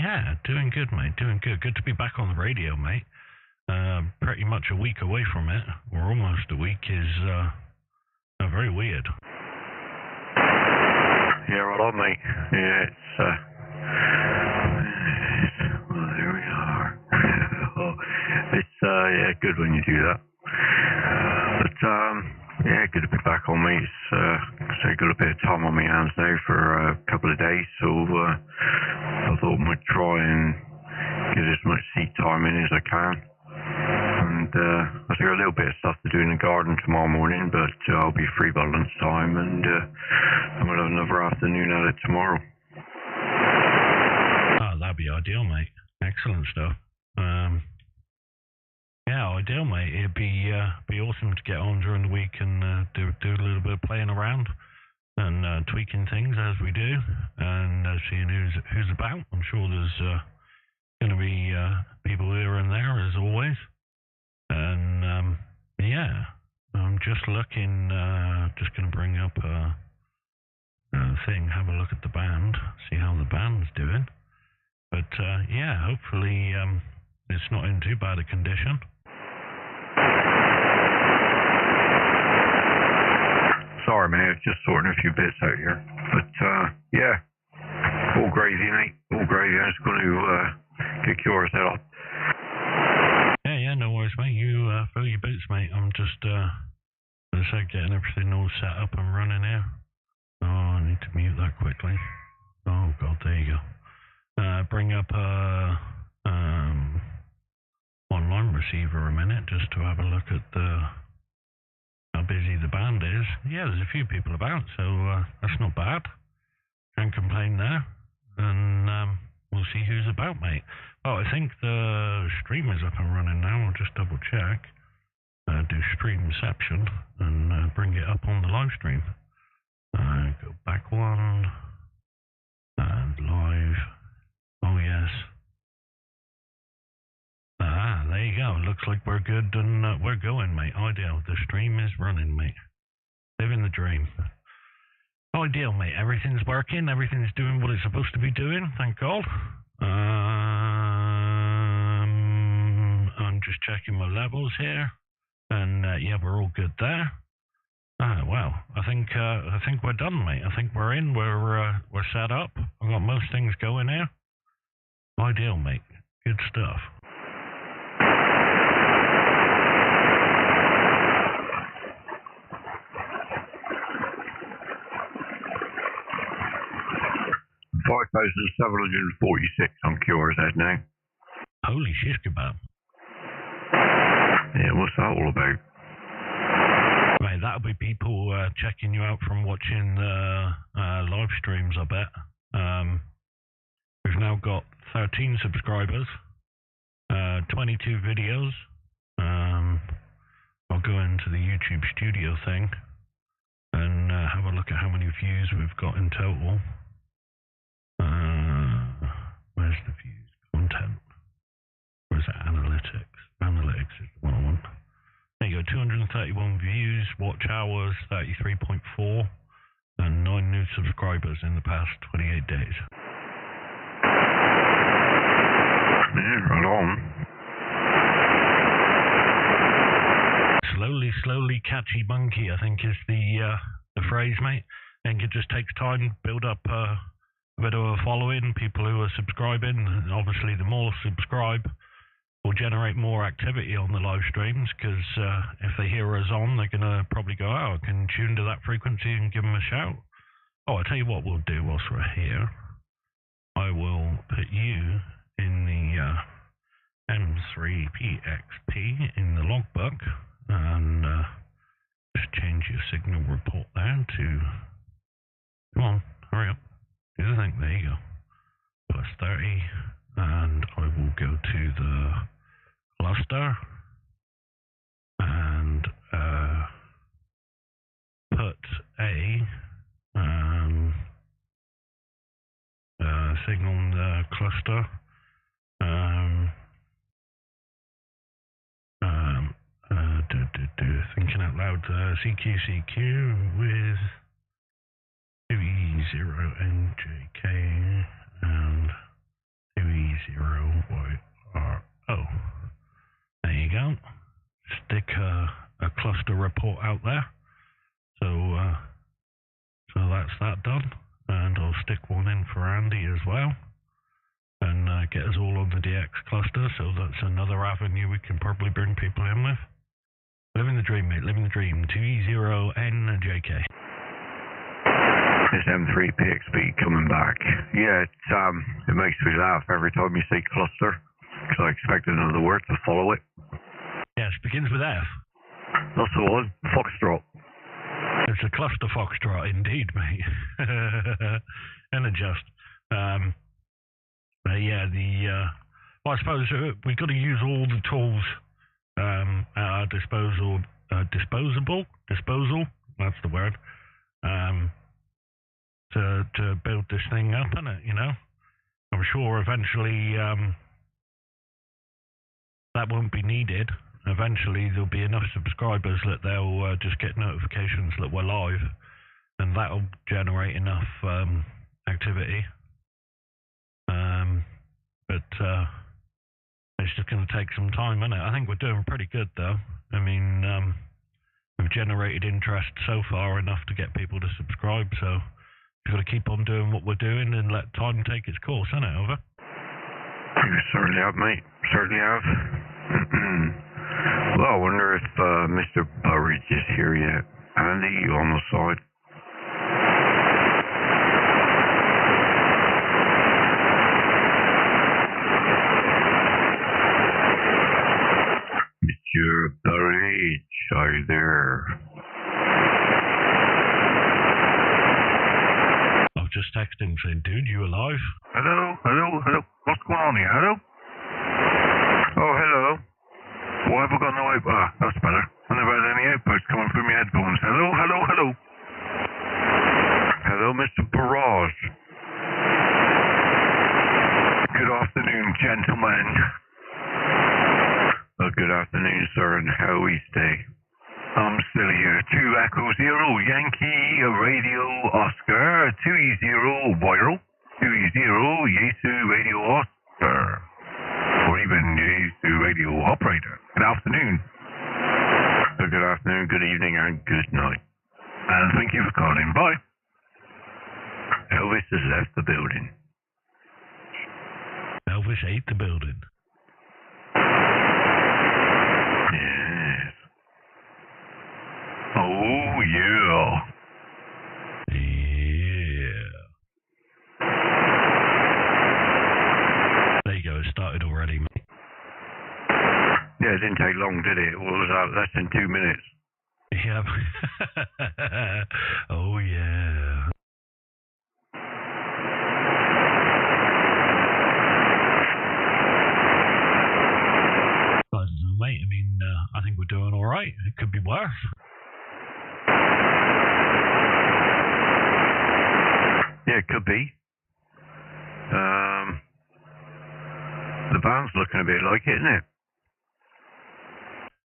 Yeah, doing good, mate, doing good. Good to be back on the radio, mate. Pretty much a week away from it, or almost a week, is very weird. Yeah, right on, mate. Yeah, it's, well, there we are. It's, yeah, good when you do that. But, yeah, good to be back on, mate. It's, got a bit of time on my hands now for a couple of days, so, I thought I might try and get as much seat time in as I can. And, I've got a little bit of stuff to do in the garden tomorrow morning, but I'll be free by lunchtime, and, I'm gonna have another afternoon at it tomorrow. Oh, that'd be ideal, mate. Excellent stuff. Yeah, ideal, mate. It'd be awesome to get on during the week and do a little bit of playing around and tweaking things as we do, and seeing who's about. I'm sure there's going to be people here and there as always. And yeah, I'm just looking. Just going to bring up a thing. Have a look at the band. See how the band's doing. But yeah, hopefully it's not in too bad a condition. Sorry, man, just sorting a few bits out here. But, yeah, all gravy, mate. All gravy. I'm just going to kick yours out. Yeah, no worries, mate. You fill your boots, mate. I'm just getting everything all set up and running here. Oh, I need to mute that quickly. Oh, God, there you go. Bring up online receiver a minute just to have a look at how busy the band is. Yeah, there's a few people about, so that's not bad. Can't complain there. And we'll see who's about, mate. Oh, I think the stream is up and running now. I'll just double check. Do stream reception and bring it up on the live stream. Go back one and live. Oh, yes. Ah, there you go. Looks like we're good and we're going, mate. Ideal. The stream is running, mate. Living the dream. Ideal, mate. Everything's working. Everything's doing what it's supposed to be doing. Thank God. I'm just checking my levels here, and yeah, we're all good there. Ah, well, I think we're done, mate. I think we're in. We're set up. I've got most things going here. Ideal, mate. Good stuff. $5,746 on QRZ now. Holy shish kebab. Yeah, what's that all about? Right, that'll be people checking you out from watching the live streams, I bet. We've now got 13 subscribers, 22 videos. I'll go into the YouTube studio thing and have a look at how many views we've got in total. Where's the views? Content. Where's it? Analytics. Analytics is the one I want. There you go. 231 views, watch hours, 33.4, and 9 new subscribers in the past 28 days. Yeah, right on. Slowly catchy monkey, I think is the phrase, mate. I think it just takes time to build up a bit of a following, people who are subscribing, and obviously the more subscribe will generate more activity on the live streams, because if they hear us on, they're going to probably go, oh, I can tune to that frequency and give them a shout. Oh, I'll tell you what we'll do whilst we're here. I will put you in the m3pxp in the logbook, and just change your signal report there to, come on, hurry up. Do the thing. There you go. Plus 30, and I will go to the cluster and put a signal in the cluster. Thinking out loud. CQ with 2e0njk and 2e0 stick a cluster report out there. So that's that done, and I'll stick one in for Andy as well, and get us all on the DX cluster. So that's another avenue we can probably bring people in with. Living the dream, mate. Living the dream. 2e0njk. It's m3pxp coming back. Yeah, it makes me laugh every time you say cluster, because I expect another word to follow it. Yes, begins with F. That's the one. Foxtrot. It's a cluster foxtrot, indeed, mate. And adjust. Yeah, well, I suppose we've got to use all the tools at our disposal. Disposal. That's the word. To build this thing up, innit? You know, I'm sure eventually that won't be needed. Eventually there'll be enough subscribers that they'll just get notifications that we're live, and that'll generate enough activity. But it's just going to take some time, innit? I think we're doing pretty good, though. I mean, we've generated interest so far enough to get people to subscribe, so we've got to keep on doing what we're doing and let time take its course, innit? Over. You certainly have, mate. Certainly have. Well, I wonder if Mr. Burridge is here yet. Andy, you on the side? Mr. Burridge, are you there? I've just texted him saying, dude, you alive? Hello? What's going on here? Hello? Oh, hello. Why have I got no output? That's better. I never had any outputs coming through my headphones. Hello? Hello, Mr. Barrage. Good afternoon, gentlemen. Good afternoon, sir, and how we stay. I'm still here. 2e0 Yankee Radio Oscar, 2e0yro, 2e0 Radio Oscar, or even Radio Operator. Good afternoon. Good afternoon, good evening, and good night. And thank you for calling. Bye. Elvis has left the building. Elvis ate the building. Yes. Oh, yeah. Yeah. There you go, it started already, mate. Yeah, it didn't take long, did it? It was less than 2 minutes. Yeah. Oh, yeah. I don't know, mate. I mean, I think we're doing all right. It could be worse. Yeah, it could be. The band's looking a bit like it, isn't it?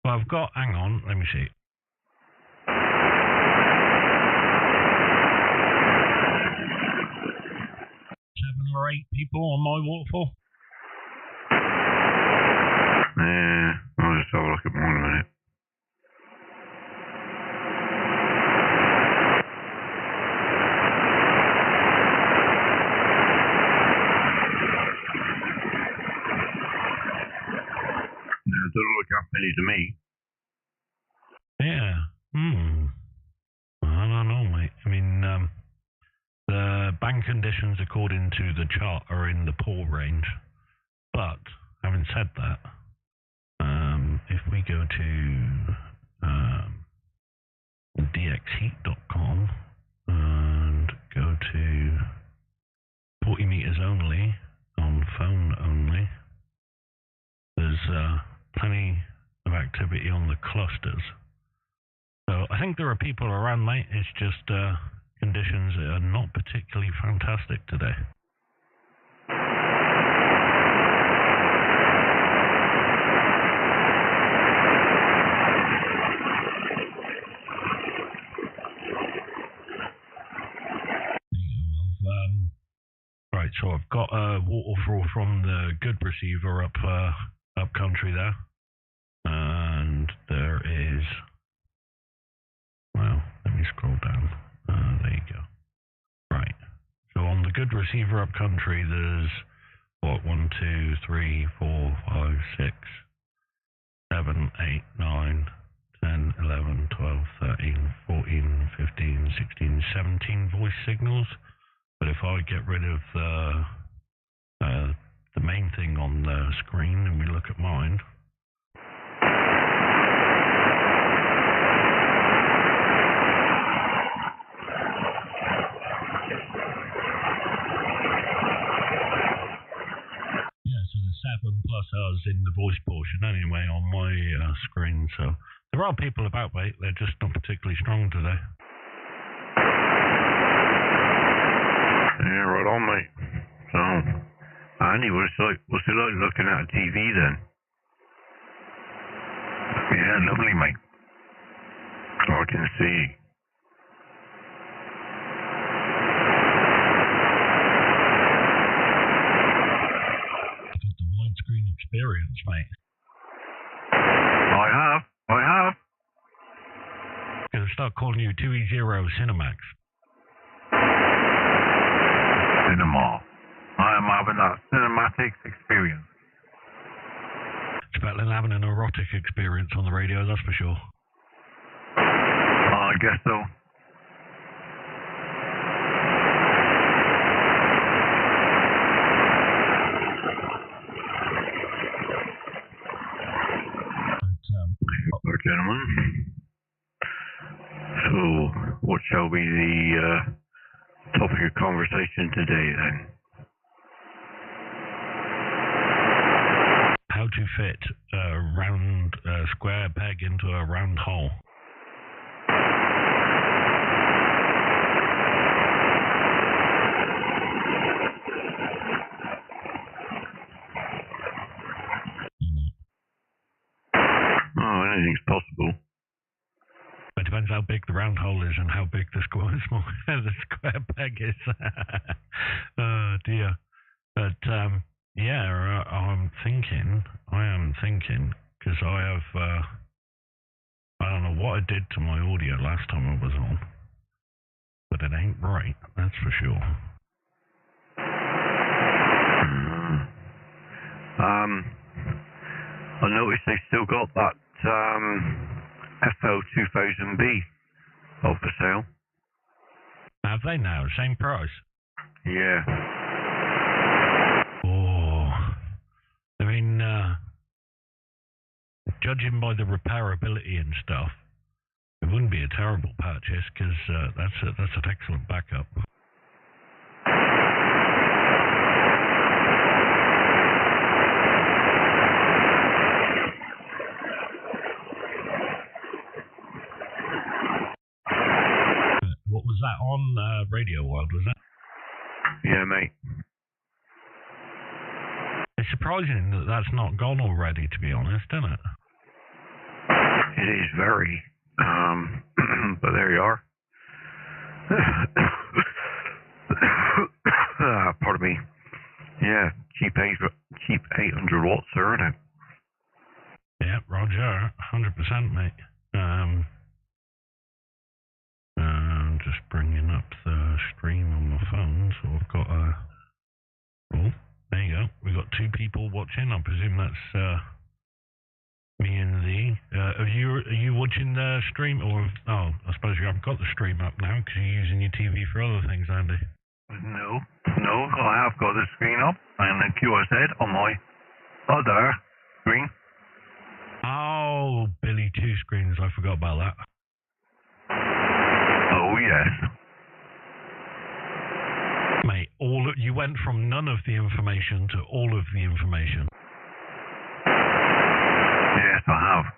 Well, I've got, hang on, let me see. Seven or eight people on my waterfall. Yeah, I'll just have a look at one in a minute. No, it doesn't look that many to me. Yeah. I don't know, mate. I mean, the bank conditions according to the chart are in the poor range. But, having said that, if we go to dxheat.com and go to 40 meters only, on phone only, there's plenty of activity on the clusters. So I think there are people around, mate. It's just conditions are not particularly fantastic today. Right, so I've got a waterfall from the good receiver up country there, and there is, well, let me scroll down. There you go. Right. So on the good receiver up country, there's what, 1, 2, 3, 4, 5, 6, 7, 8, 9, 10, 11, 12, 13, 14, 15, 16, 17 voice signals. But if I get rid of the main thing on the screen and we look at mine, so there's 7 plus us in the voice portion anyway on my screen. So there are people about, mate. They're just not particularly strong today. Yeah, right on, mate. So, Andy, what's it like looking at a TV then? Yeah, lovely, mate. I can see. Got the widescreen experience, mate. I have. Gonna start calling you 2e0 Cinemax. Cinema. I am having that cinematics experience. It's better than having an erotic experience on the radio, that's for sure. I guess so. Gentlemen. So, what shall be the topic of conversation today then? How to fit a round square peg into a round hole. Oh, anything's possible. It depends how big the round hole is and how big the square peg is. Oh dear. But yeah, I am thinking, because I have, I don't know what I did to my audio last time I was on, but it ain't right, that's for sure. I noticed they still got that FL2000B up for sale. Have they now? Same price? Yeah. Oh, I mean, judging by the repairability and stuff, it wouldn't be a terrible purchase because that's an excellent backup. What was that on Radio World, was that? Yeah, mate. It's surprising that that's not gone already, to be honest, isn't it? It is very. But there you are. Pardon me. Yeah, cheap 800 watts there, isn't it? Yeah, Roger, 100%, mate. I'm just bringing up the stream on my phone, so I've got a... Oh, there you go. We've got 2 people watching. I presume that's me and Lee. Are you watching the stream, or... Oh, I suppose you haven't got the stream up now, because you're using your TV for other things, Andy. No, I have got the screen up, and the QRZ on my other screen. Oh, Billy, 2 screens. I forgot about that. Oh, yes. Mate, you went from none of the information to all of the information. Yes, I have.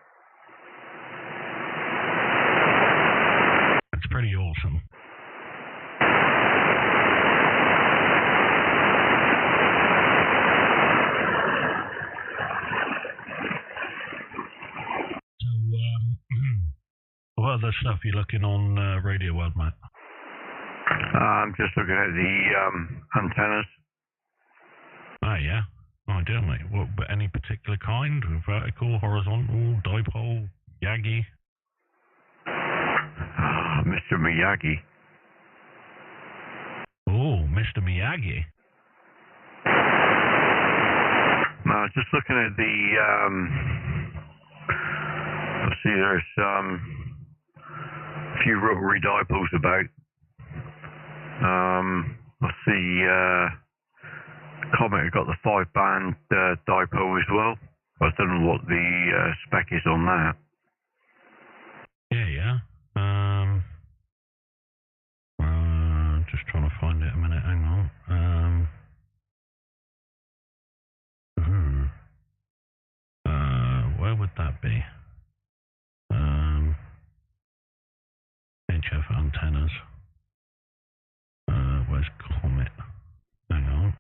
It's pretty awesome. So, what other stuff are you looking on Radio World, mate? I'm just looking at the antennas. Oh, yeah. Oh, dear, mate. What, but any particular kind? Vertical, horizontal, dipole, Yagi? Mr. Miyagi. Oh, Mr. Miyagi. No, just looking at the, let's see, there's a few rotary dipoles about. Let's see, Comet got the 5-band dipole as well. I don't know what the spec is on that. Yeah. Just trying to find it a minute, hang on. Where would that be? HF antennas. Where's Comet? Hang on.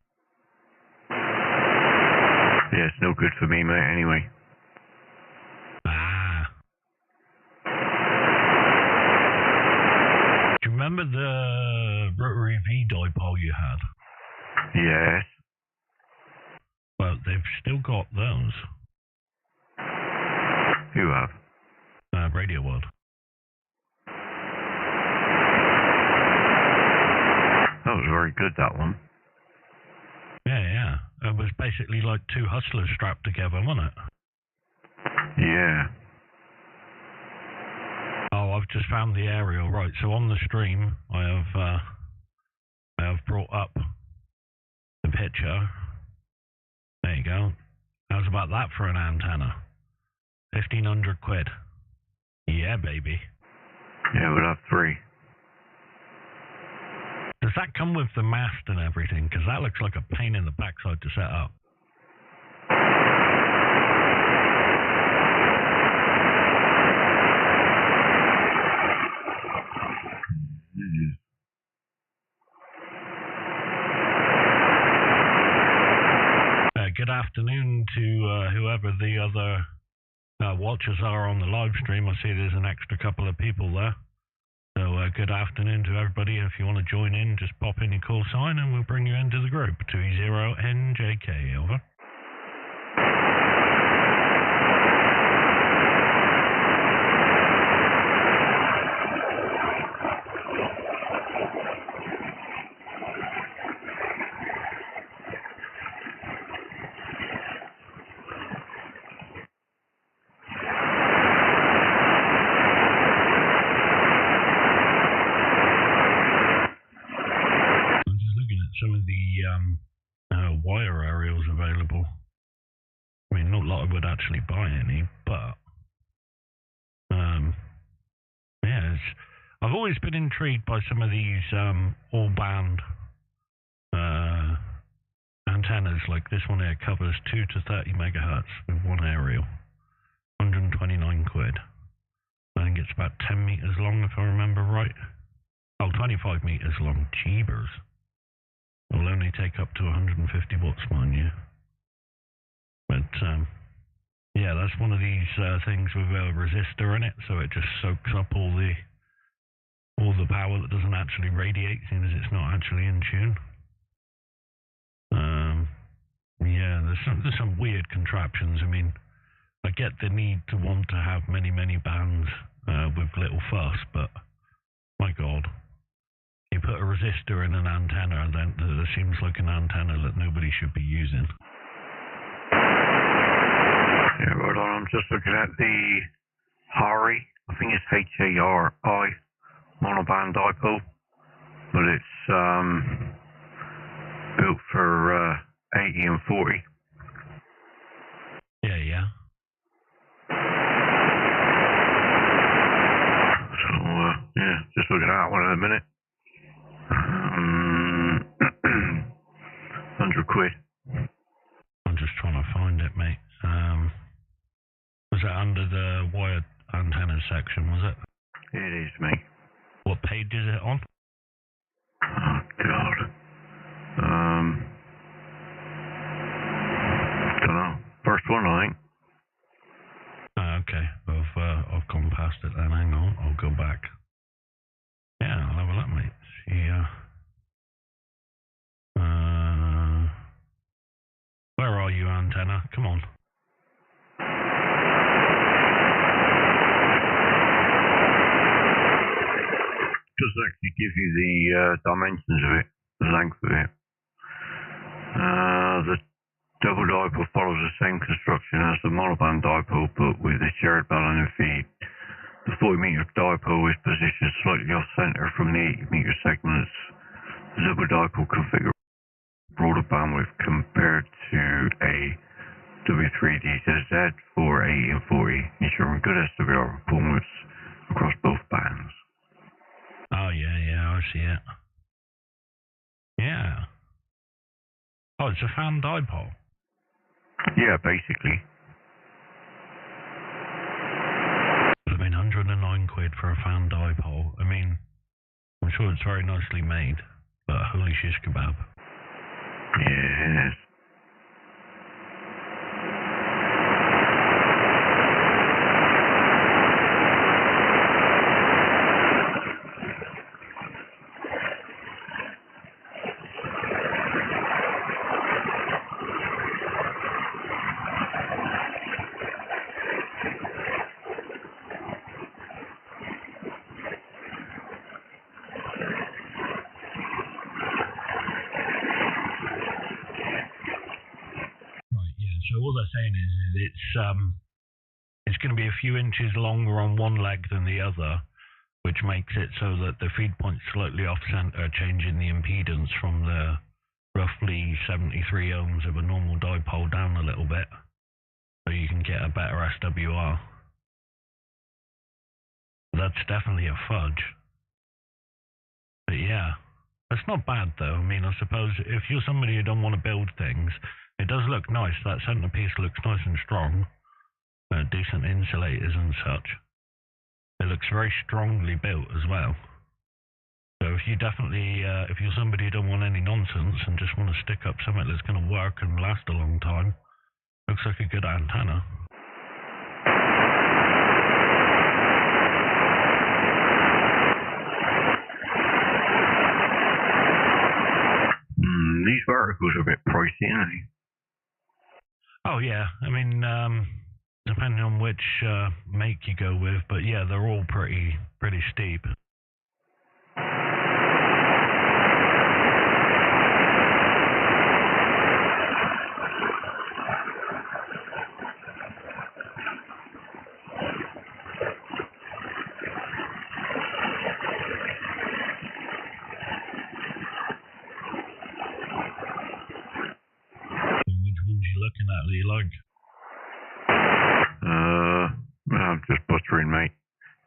Yeah, it's no good for me, mate, anyway. Do you remember the rotary V dipole you had? Yes. Well, they've still got those. Who have? Radio World. That was very good, that one. Yeah. It was basically like two hustlers strapped together, wasn't it? Yeah. Oh, I've just found the aerial. Right, so on the stream, I have brought up the picture. There you go. How's about that for an antenna? 1,500 quid. Yeah, baby. Yeah, we'll have 3. Does that come with the mast and everything? Because that looks like a pain in the backside to set up. Good afternoon to whoever the other watchers are on the live stream. I see there's an extra couple of people there. So good afternoon to everybody. If you want to join in, just pop in your call sign and we'll bring you into the group. 2e0njk, over. Some of the wire aerials available. I mean, not a lot I would actually buy any, but yeah, I've always been intrigued by some of these all-band antennas. Like this one here covers 2 to 30 megahertz with one aerial, 129 quid. I think it's about 10 meters long, if I remember right. Oh, 25 meters long. Jeebers. It will only take up to 150 watts, mind you. But, yeah, that's one of these things with a resistor in it, so it just soaks up all the power that doesn't actually radiate, seeing as it's not actually in tune. Yeah, there's some weird contraptions. I mean, I get the need to want to have many bands with little fuss, but my God. You put a resistor in an antenna, then it seems like an antenna that nobody should be using. Yeah, right on. I'm just looking at the HARI. I think it's HARI monoband dipole, but it's built for 80 and 40. Yeah. So yeah, just looking at that one in a minute. 100 quid. I'm just trying to find it, mate. Was it under the wired antenna section, was it? It is, mate. What page is it on? Oh, God. Don't know. First one, I think. Okay. I've gone past it then. Hang on. I'll go back. Yeah, I'll have a look, mate. See, where are you, antenna? Come on. does actually give you the dimensions of it, the length of it. The double dipole follows the same construction as the monoband dipole, but with a shared ballon and feed. The 40-meter dipole is positioned slightly off-center from the 80-meter segments. The double dipole configure broader bandwidth compared to a W3DZZ for 80 and 40, ensuring good SWR performance across both bands. Oh, yeah, I see it. Yeah. Oh, it's a fan dipole. Yeah, basically. I mean, 109 quid for a fan dipole. I mean, I'm sure it's very nicely made, but holy shish kebab. Yes. So all they're saying is it's going to be a few inches longer on one leg than the other, which makes it so that the feed point's slightly off-center, changing the impedance from the roughly 73 ohms of a normal dipole down a little bit, so you can get a better SWR. That's definitely a fudge. But yeah, that's not bad though. I mean, I suppose if you're somebody who don't want to build things, it does look nice. That centerpiece looks nice and strong. Decent insulators and such. It looks very strongly built as well. So if you definitely, if you're somebody who don't want any nonsense and just want to stick up something that's going to work and last a long time, looks like a good antenna. These verticals are a bit pricey, aren't they? Oh yeah, I mean, depending on which make you go with, but yeah, they're all pretty steep. Which ones you looking at that you like? I'm just butchering, mate.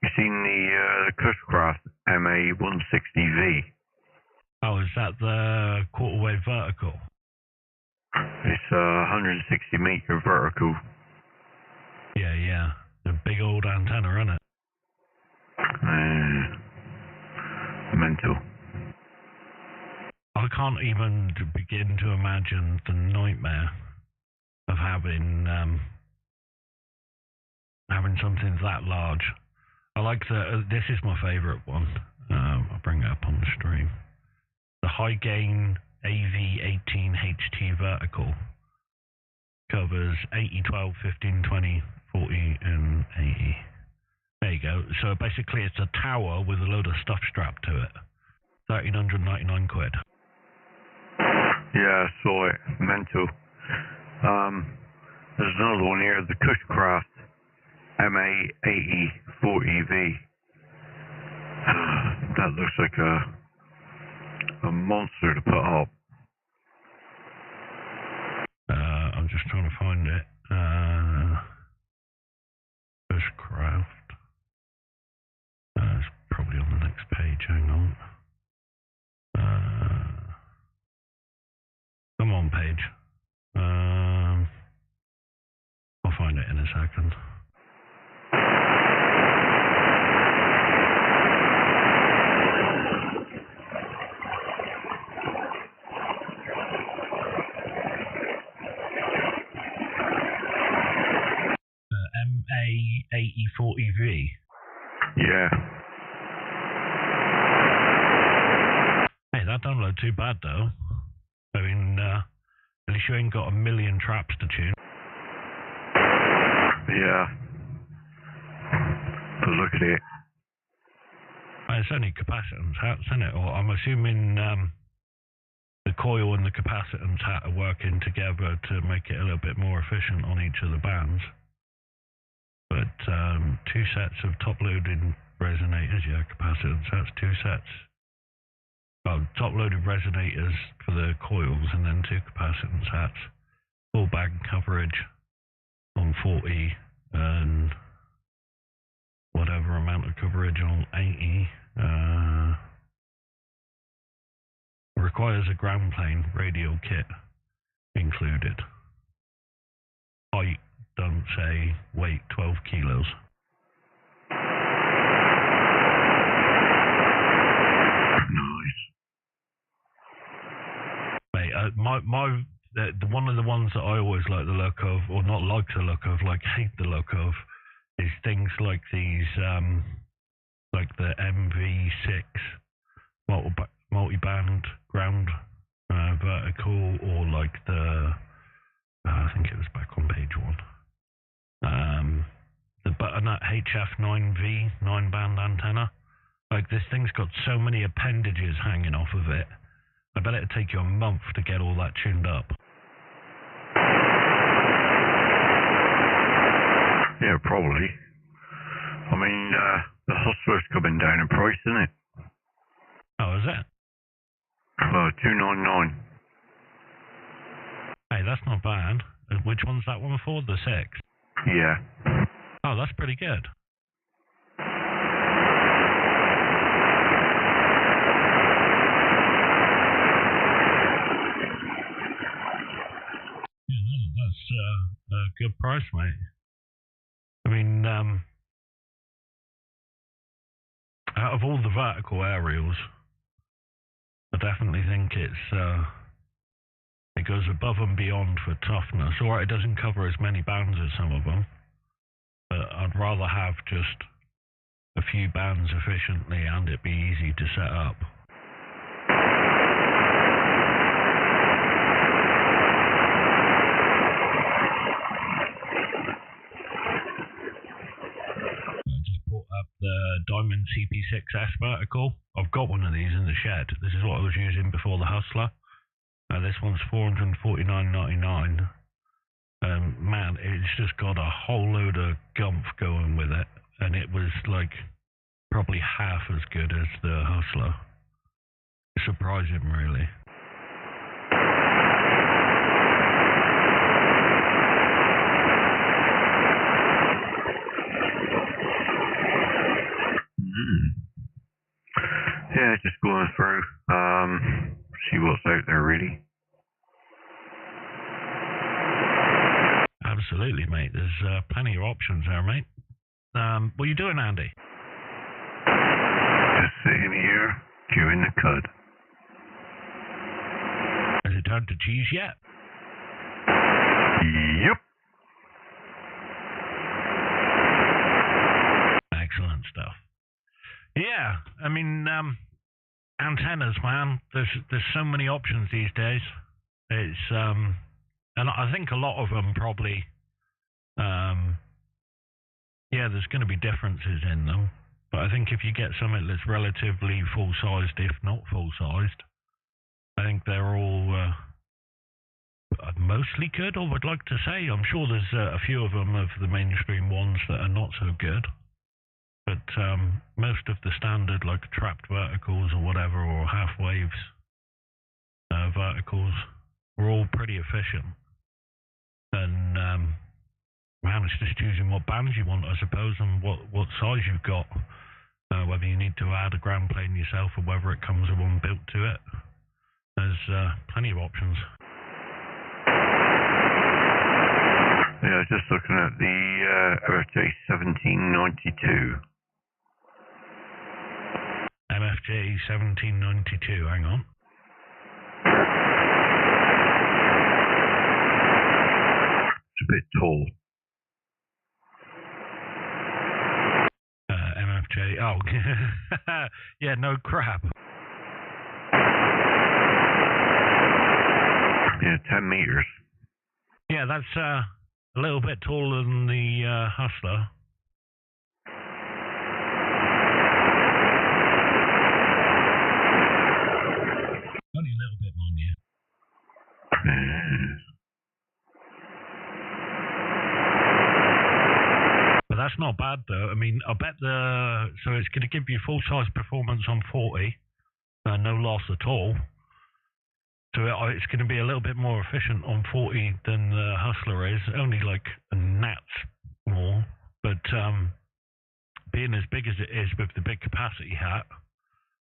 You seen the Cushcraft MA160V? Oh, is that the quarter wave vertical? It's a 160 meter vertical. Yeah. The big old antenna, isn't it? Mental. I can't even begin to imagine the nightmare of having something that large. I like this is my favourite one. I'll bring it up on the stream. The high gain AV18HT vertical covers 80, 12, 15, 20, 40 and 80. There you go. So basically it's a tower with a load of stuff strapped to it. 1,399 quid. Yeah, I saw it. Mental. There's another one here, the Cushcraft MA8040V. That looks like a monster to put up. I'm just trying to find it. Cushcraft. It's probably on the next page. Hang on. Come on, page. I'll find it in a second. MA8040V. Yeah. Hey, that don't look too bad though. I mean, at least you ain't got a million traps to tune. Yeah. But look at it. It's only capacitance hats, isn't it? Or I'm assuming the coil and the capacitance hat are working together to make it a little bit more efficient on each of the bands. But 2 sets of top-loaded resonators, yeah, capacitance hats, 2 sets. Well, top-loaded resonators for the coils, and then 2 capacitance hats. Full band coverage on 40, and whatever amount of coverage on 80. Requires a ground plane radioo kit included. Height, don't say, weight 12 kilos. Nice. Mate, one of the ones that I always like the look of, or not like the look of, like hate the look of, is things like these, like the MV6 multi-band ground vertical, or like the, I think it was back on page 1, the butternut HF9V 9-band antenna. Like, this thing's got so many appendages hanging off of it. I bet it'd take you a month to get all that tuned up. Yeah, probably. I mean, the hustler's coming down in price, isn't it? Oh, is it? $299. Hey, that's not bad. Which one's that one for? The 6? Yeah. Oh, that's pretty good. Yeah, that's a good price, mate. I mean, out of all the vertical aerials, I definitely think it goes above and beyond for toughness. Alright, it doesn't cover as many bands as some of them, but I'd rather have just a few bands efficiently and it be easy to set up. I just brought up the Diamond CP6S vertical. I've got one of these in the shed. This is what I was using before the Hustler. This one's $449.99. Man, it's just got a whole load of gumph going with it, and it was like probably half as good as the Hustler. Surprising, really. Yeah, just going through, see what's out there, really. Absolutely, mate. There's plenty of options there, mate. What are you doing, Andy? Just sitting here, chewing the cud. Has it turned to cheese yet? Yep. Excellent stuff. Yeah, I mean, antennas, man. There's so many options these days. It's and I think a lot of them probably, yeah, there's going to be differences in them. But I think if you get something that's relatively full-sized, if not full-sized, I think they're all mostly good, I would like to say. I'm sure there's a few of them, of the mainstream ones, that are not so good. But most of the standard, like trapped verticals or whatever, or half waves verticals, were all pretty efficient. And man, it's just choosing what bands you want, I suppose, and what size you've got. Whether you need to add a ground plane yourself or whether it comes with one built to it. There's plenty of options. Yeah, just looking at the MFJ 1792. MFJ 1792, hang on. It's a bit tall. MFJ, oh, yeah, no crap. Yeah, 10 meters. Yeah, that's a little bit taller than the Hustler. Yes. But that's not bad though. I mean, I bet so it's going to give you full size performance on 40, no loss at all. So it's going to be a little bit more efficient on 40 than the Hustler is, only like a gnat more. But being as big as it is with the big capacity hat,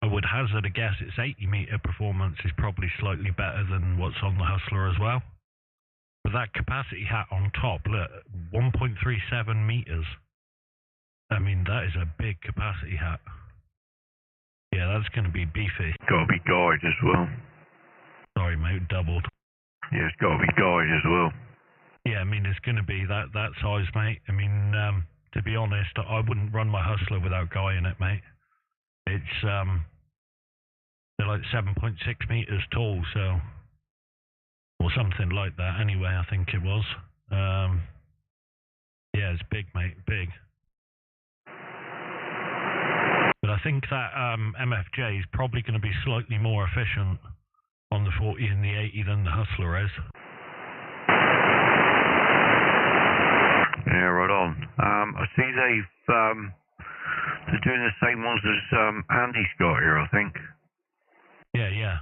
I would hazard a guess its 80 meter performance is probably slightly better than what's on the Hustler as well. But that capacity hat on top, look, 1.37 meters. I mean, that is a big capacity hat. Yeah, that's going to be beefy. Gotta be guide as well. Sorry, mate, doubled. Yeah, it's gotta be guide as well. Yeah, I mean, it's going to be that size, mate. I mean, to be honest, I wouldn't run my Hustler without guy in it, mate. It's, they're like 7.6 meters tall, so, or something like that anyway, I think it was. Yeah, it's big, mate, big. But I think that MFJ is probably going to be slightly more efficient on the 40 and the 80 than the Hustler is. Yeah, right on. I see they're doing the same ones as Andy's got here, I think. Yeah, yeah.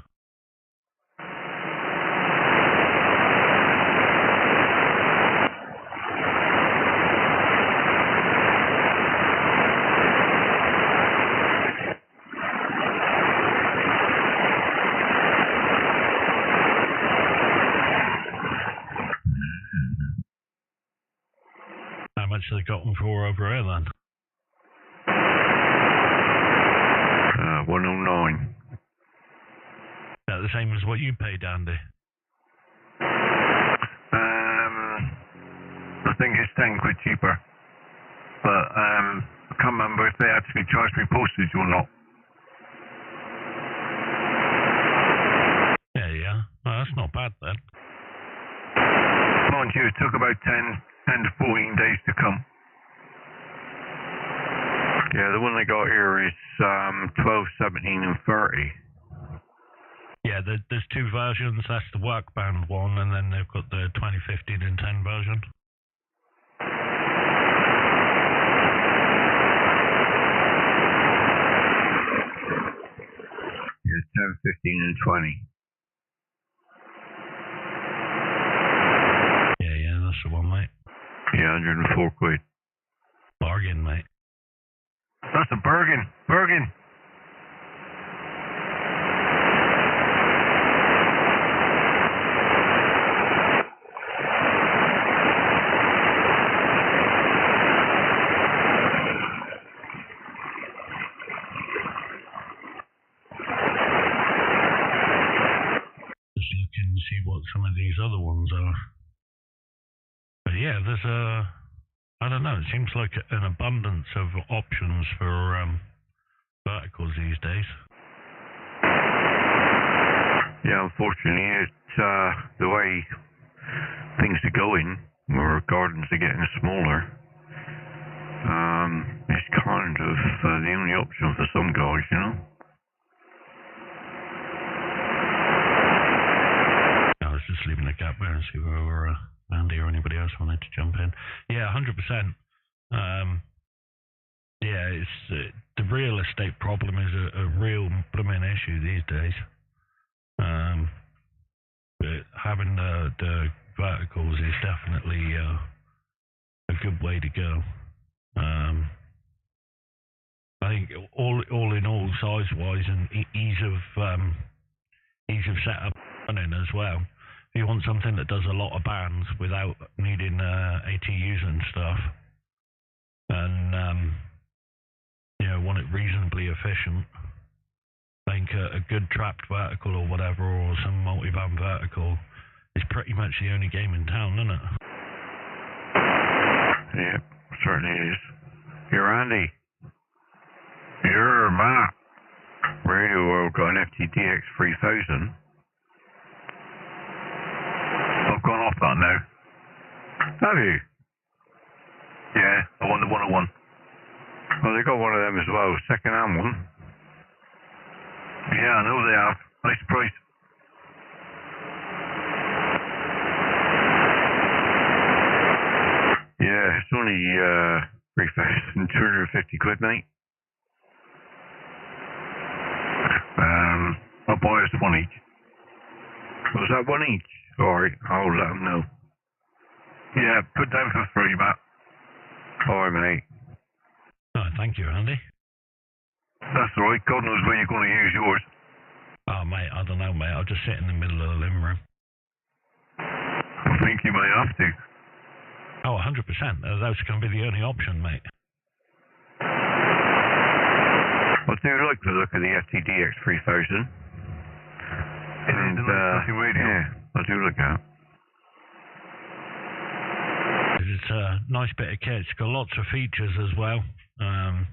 How much they got them for over here then? 109. Is that the same as what you paid, Andy? I think it's 10 quid cheaper. But I can't remember if they actually charged me postage or not. Yeah, yeah. Well, that's not bad then. Mind you, it took about 10 to 14 days to come. Yeah, the one they got here is 12, 17 and 30. Yeah, there's two versions. That's the workband one, and then they've got the 2015 and 10 version. Yeah, 10, 15 and 20. Yeah, that's the one, mate. Yeah, 104 quid. Bargain, mate. That's a bargain. Bargain. Just looking to see what some of these other ones are. But yeah, there's I don't know, it seems like an abundance of options for verticals these days. Yeah, unfortunately, it's the way things are going, where gardens are getting smaller. It's kind of the only option for some guys, you know. I was just leaving a gap there and see whether Andy or anybody else wanted to jump in. Yeah, 100%. Yeah, it's the real estate problem is a real blooming issue these days. But having the verticals is definitely a good way to go. I think all in all, size-wise and ease of setup running as well. If you want something that does a lot of bands without needing ATUs and stuff, and want it reasonably efficient, I think a good trapped vertical or whatever, or some multi-band vertical, is pretty much the only game in town, isn't it? Yeah, certainly is. Here, Andy. Here, Matt. Radioo got an FTDX 3000. I've gone off that now. Have you? Yeah, I won the 101. Well, they got one of them as well, second-hand one. Yeah, I know they have. Nice price. It's only 3,250 quid, mate. I'll buy us one each. Was that one each? Alright, I'll let them know. Yeah, put down for free, Matt. Alright, mate. Oh, thank you, Andy. That's alright, God knows when you're going to use yours. Oh, mate, I don't know, mate. I'll just sit in the middle of the living room. I think you may have to. Oh, 100%. That's going to be the only option, mate. I do like the look of the FTDX 3000. And, radio. Yeah, I do like that. It's a nice bit of kit. It's got lots of features as well. I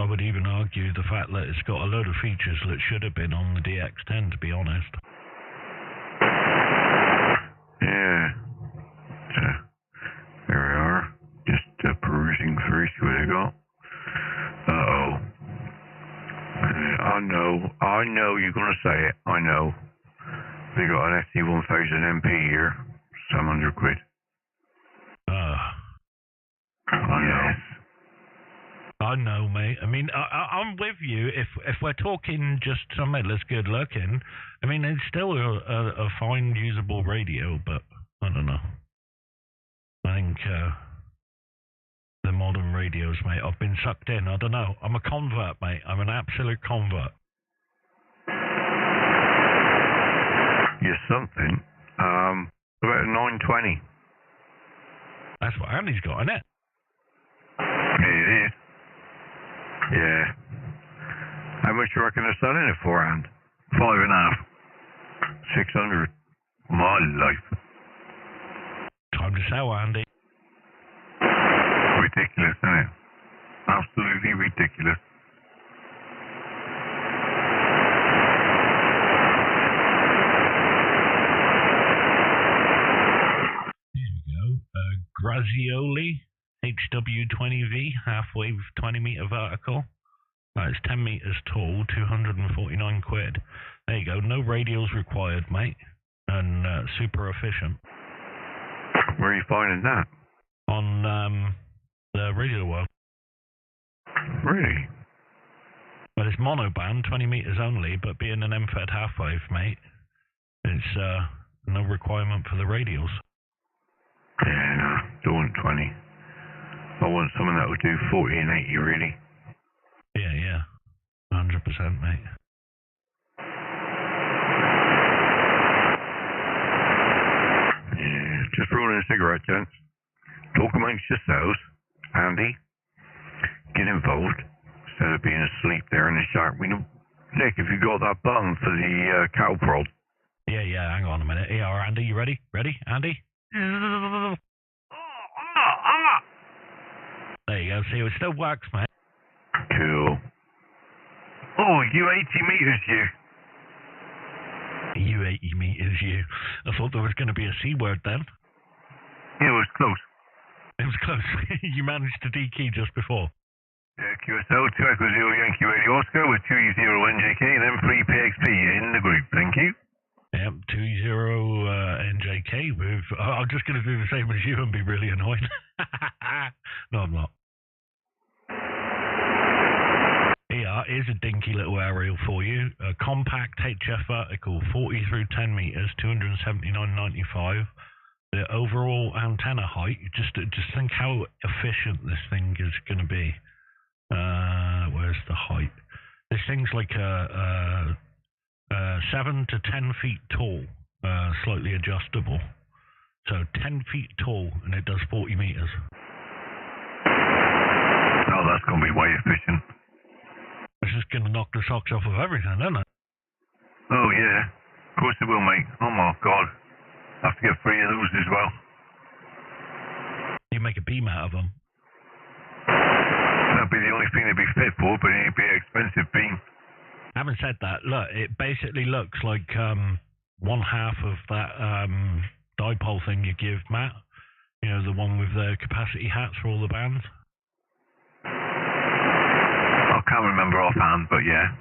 would even argue the fact that it's got a load of features that should have been on the DX10, to be honest. Yeah. There we are. Just perusing through, see what I got. Uh-oh. I know you're going to say it. I know. They got an FT1000 MP here. 700 quid. Yes. I know, mate. I mean, I'm with you. If we're talking just something that's good looking, I mean, it's still a fine, usable radio, but I don't know. I think the modern radios, mate, I've been sucked in. I don't know. I'm a convert, mate. I'm an absolute convert. You're something. About a 920. That's what Andy's got, isn't it? Yeah, it is. Yeah. How much do you reckon they're selling it for, and 5.5. 600. My life. Time to sell, Andy. Ridiculous, isn't it? Absolutely ridiculous. Here we go. Grazioli HW20V, half-wave 20-meter vertical. It's 10 meters tall, 249 quid. There you go. No radios required, mate. And super efficient. Where are you finding that? On the Radio World. Really? But it's monoband, 20 meters only, but being an M-Fed half-wave, mate, it's no requirement for the radios. Yeah, no, don't want 20. I want something that would do 40 and 80, really. Yeah. 100%, mate. Yeah, just rolling a cigarette, gents. Talk amongst yourselves. Andy, get involved instead of being asleep there in the shark window. Nick, have you got that button for the cow prod? Yeah, hang on a minute. Here, Andy, you ready? Ready, Andy? There you go. See, it still works, mate. Cool. Oh, you 80 meters, you. You 80 meters, you. I thought there was going to be a C word then. Yeah, it was close. It was close. You managed to D-key just before. Yeah, QSL, 2e0njk Radio Oscar with 2e0njk and m3pxp in the group. Thank you. Yep, 2e0njk with... I'm just going to do the same as you and be really annoying. No, I'm not. Here's a dinky little aerial for you. A compact HF vertical, 40 through 10 meters, 279.95. The overall antenna height, just think how efficient this thing is going to be. Where's the height? This thing's like 7 to 10 feet tall, slightly adjustable. So 10 feet tall, and it does 40 meters. Oh, that's going to be way efficient. It's just going to knock the socks off of everything, isn't it? Oh, yeah. Of course it will, mate. Oh, my God. I have to get 3 of those as well. You make a beam out of them. That'd be the only thing they'd be fit for, but it'd be an expensive beam. Having said that, look, it basically looks like one half of that dipole thing you give Matt. You know, the one with the capacity hats for all the bands. I can't remember offhand, but yeah.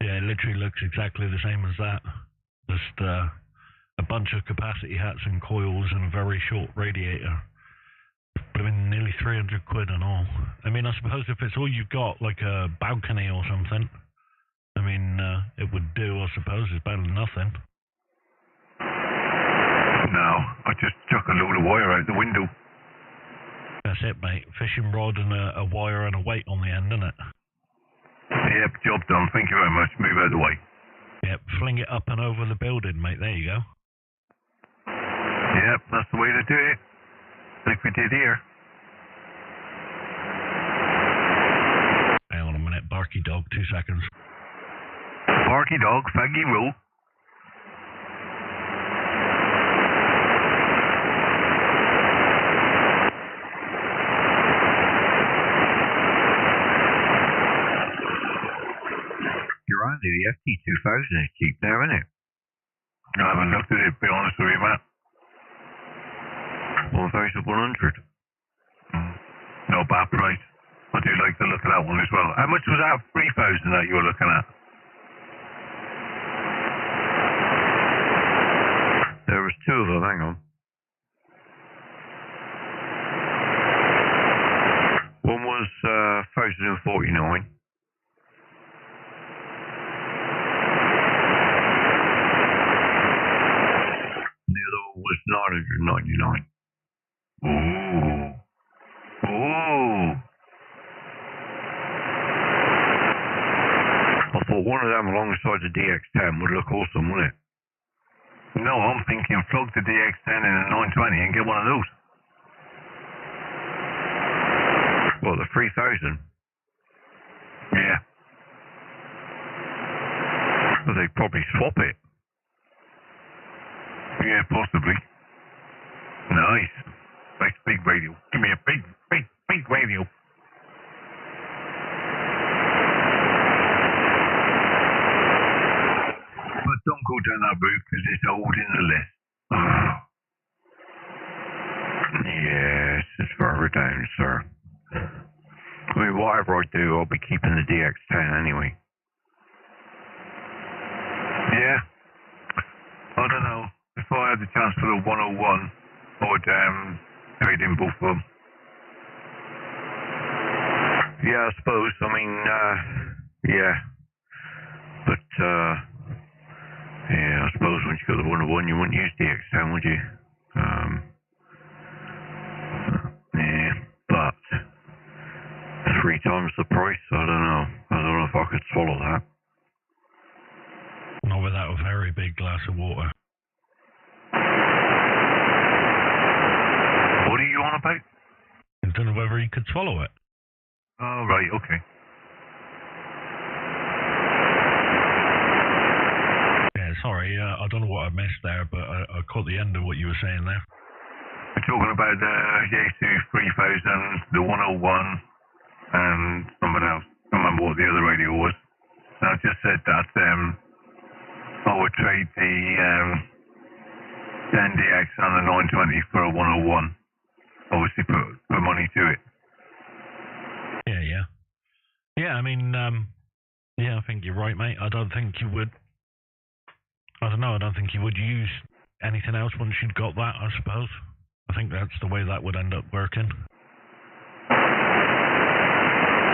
Yeah, it literally looks exactly the same as that. Just a bunch of capacity hats and coils and a very short radiator. would have been nearly 300 quid and all. I mean, I suppose if it's all you've got, like a balcony or something, I mean, it would do, I suppose. It's better than nothing. No, I just chuck a load of wire out the window. That's it, mate. Fishing rod and a wire and a weight on the end, isn't it? Yep, job done. Thank you very much. Move out of the way. Yep, fling it up and over the building, mate. There you go. Yep, that's the way to do it. Like we did here. Hang on a minute. Barky dog, 2 seconds. Barky dog, faggy roll. You're on the FT2000 is cheap now, isn't it? I haven't looked at it, to be honest with you, Matt. 1,100. No bad price. I do like the look of that one as well. How much was that 3,000 that you were looking at? There was two of them, hang on. One was 1,049. The other one was 999. Ooh. Ooh. I thought one of them alongside the DX10 would look awesome, wouldn't it? No, I'm thinking plug the DX10 in a 920 and get one of those. Well, the 3,000. Yeah. Well, they'd probably swap it. Yeah, possibly. Nice. Nice big radio. Give me a big radio. But don't go down that route because it's old in the list. Yes, it's further down, sir. I mean, whatever I do, I'll be keeping the DX10 anyway. Yeah. I don't know. If I had the chance for the 101, I would trade in both of them. Yeah, I suppose. I mean, yeah. But, yeah, I suppose once you got the 101, you wouldn't use DX10, would you? Yeah, but 3 times the price, I don't know. I don't know if I could swallow that. Not without a very big glass of water. What are you on about? I don't know whether you could swallow it. Oh, right, okay. Yeah, sorry, I don't know what I missed there, but I caught the end of what you were saying there. We're talking about the Yaesu 3000, the 101, and something else. I don't remember what the other radio was. I just said that I would trade the 10DX and the 920 for a 101. Obviously put money to it. Yeah. Yeah, I mean, yeah, I think you're right, mate. I don't think you would. I don't know, I don't think you would use anything else once you'd got that, I suppose. I think that's the way that would end up working.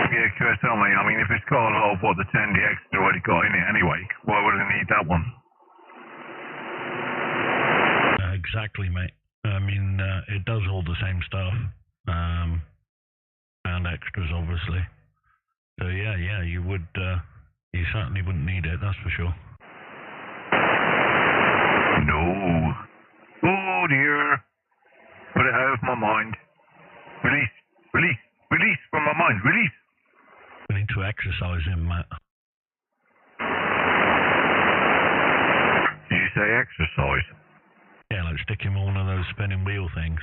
Yeah, QSL, mate. I mean, if it's got a lot of what the 10DX has already got in it anyway, why would it need that one? Exactly, mate. I mean, it does all the same stuff. And extras, obviously. So, yeah, you would, you certainly wouldn't need it, that's for sure. No. Oh, dear. Put it out of my mind. Release from my mind. Release. We need to exercise him, Matt. Did you say exercise? Yeah, like stick him on one of those spinning wheel things.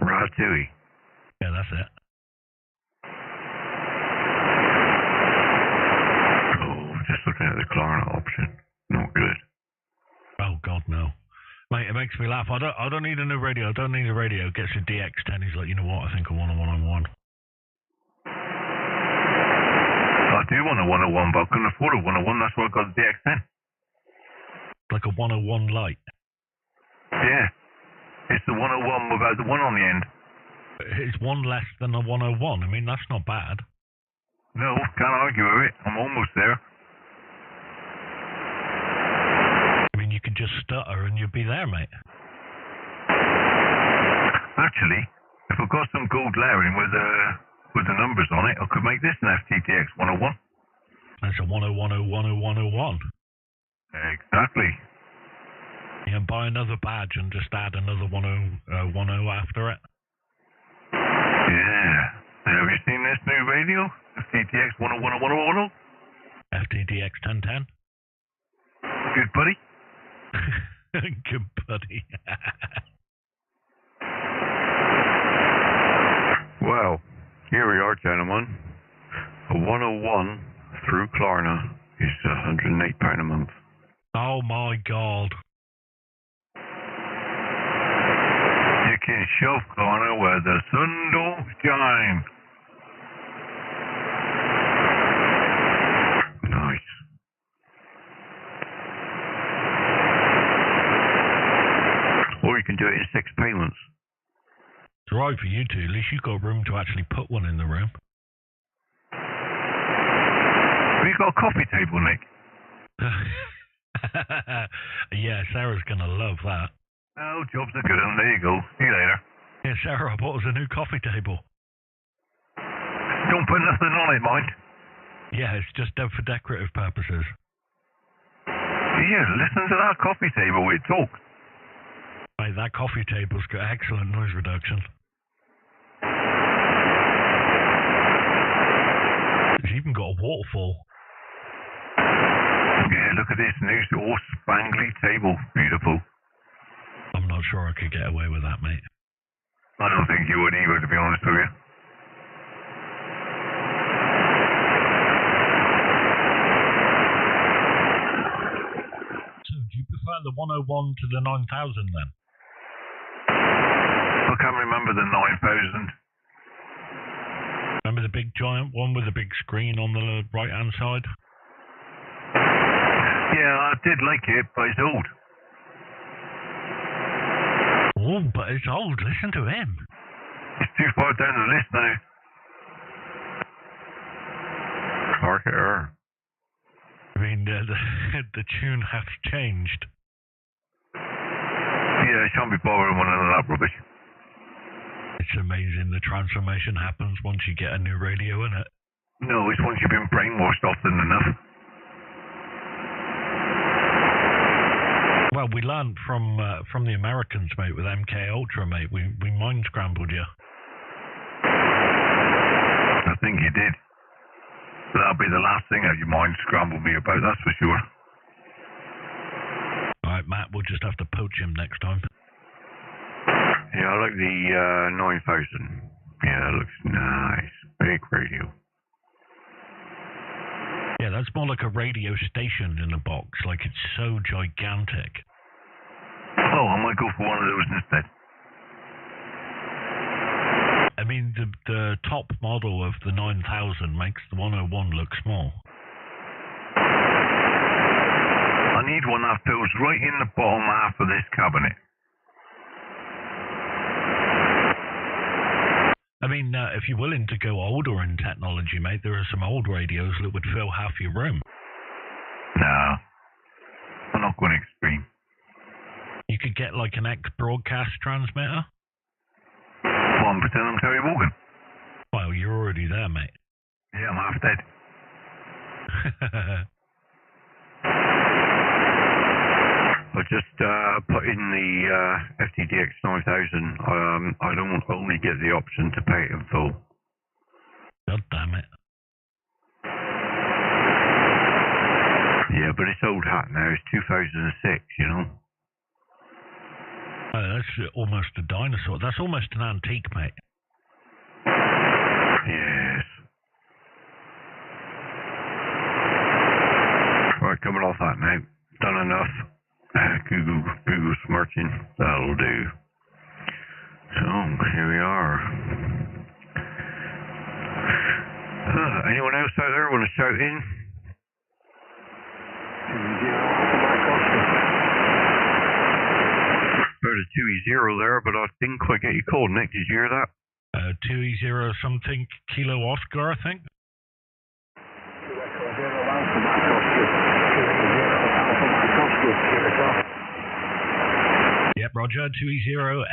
Radioo. Yeah, that's it. Oh, just looking at the Klarna option. Not good. Oh, God, no. Mate, it makes me laugh. I don't need a new radio. I don't need a radio. Gets your DX10. He's like, you know what? I think I want a 101. I do want a 101, but I couldn't afford a 101. That's why I got the DX10. Like a 101 light. Yeah. It's the 101 without the 1 on the end. It's one less than a 101. I mean, that's not bad. No, can't argue with it. I'm almost there. I mean, you could just stutter and you'd be there, mate. Actually, if I got some gold layering with the numbers on it, I could make this an FTTX 101. That's a 101010101. Exactly. You can buy another badge and just add another 1010 after it. Yeah. Have you seen this new radio? FTTX 1010110? FTTX 1010. Good buddy. Good buddy. Well, here we are, gentlemen. A 101 through Klarna is £108 a month. Oh my god. You can shove Klarna where the sun don't shine. Nice. Or you can do it in 6 payments. It's right for you two. At least you've got room to actually put one in the room. Have you got a coffee table, Nick? Yeah, Sarah's gonna love that. Oh, jobs are good, and there you go. See you later. Yeah, Sarah, I bought us a new coffee table. Don't put nothing on it, mind. Yeah, it's just for decorative purposes. Yeah, listen to that coffee table. It talks. Mate, that coffee table's got excellent noise reduction. It's even got a waterfall. Yeah, look at this new all spangly table. Beautiful. I'm not sure I could get away with that, mate. I don't think you would either, to be honest with you. So, do you prefer the 101 to the 9000 then? I can't remember the 9000. Remember the big giant one with the big screen on the right-hand side? Yeah, I did like it, but it's old. Oh, but it's old. Listen to him. It's too far down the list now. Market error. I mean, the tune has changed. Yeah, I shan't be bothering with none of that rubbish. It's amazing the transformation happens once you get a new radio in it. No, it's once you've been brainwashed often enough. Well, we learned from the Americans, mate, with MK Ultra, mate. We mind scrambled you. I think you did. But that'll be the last thing that you mind scramble me about, that's for sure. Alright, Matt, we'll just have to poach him next time. Yeah, I like the 9000. Yeah, that looks nice. Big radio. Yeah, that's more like a radio station in a box. Like, it's so gigantic. Oh, I might go for one of those instead. I mean, the top model of the 9000 makes the 101 look small. I need one that fills right in the bottom half of this cabinet. I mean, if you're willing to go older in technology, mate, there are some old radios that would fill half your room. No, I'm not going extreme. You could get like an X-broadcast transmitter. Well, I'm pretending I'm Terry Morgan. Well, you're already there, mate. Yeah, I'm half dead. I just put in the FTTX 9000. I don't only get the option to pay it in full. God damn it. Yeah, but it's old hat now. It's 2006, you know. That's almost a dinosaur. That's almost an antique, mate. Yes. Right, coming off that now. Done enough. Google smirching. That'll do. So, here we are. Anyone else out there want to shout in? about a 2e0 there, but I didn't quite get your code, Nick. Did you hear that? 2e0 something Kilo Oscar, I think. Yep, Roger. 2e0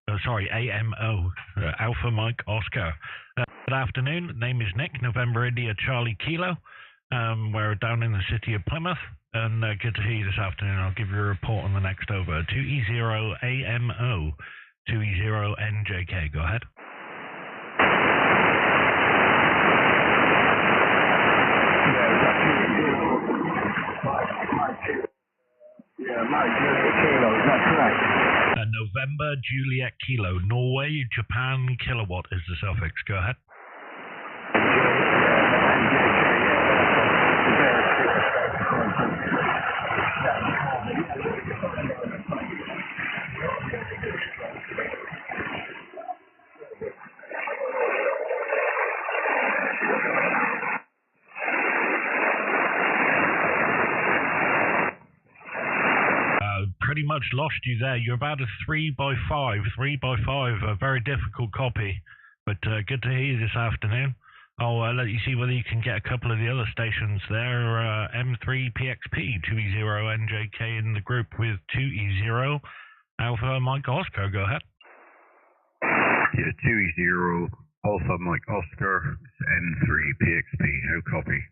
AMO. Alpha Mike Oscar. Good afternoon. Name is Nick. November India Charlie Kilo. We're down in the city of Plymouth, and good to hear you this afternoon. I'll give you a report on the next over. 2e0 AMO. 2e0njk. Go ahead. Yeah, Mike Juliet Kilo, is that correct? November Juliet Kilo, Norway, Japan, kilowatt is the suffix. Go ahead. Pretty much lost you there. You're about a 3x5, a very difficult copy, but good to hear you this afternoon. I'll let you see whether you can get a couple of the other stations there. M3pxp, 2e0njk in the group with 2e0 Alpha Mike Oscar. Go ahead. Yeah, 2e0 Alpha Mike Oscar, M3pxp. How copy?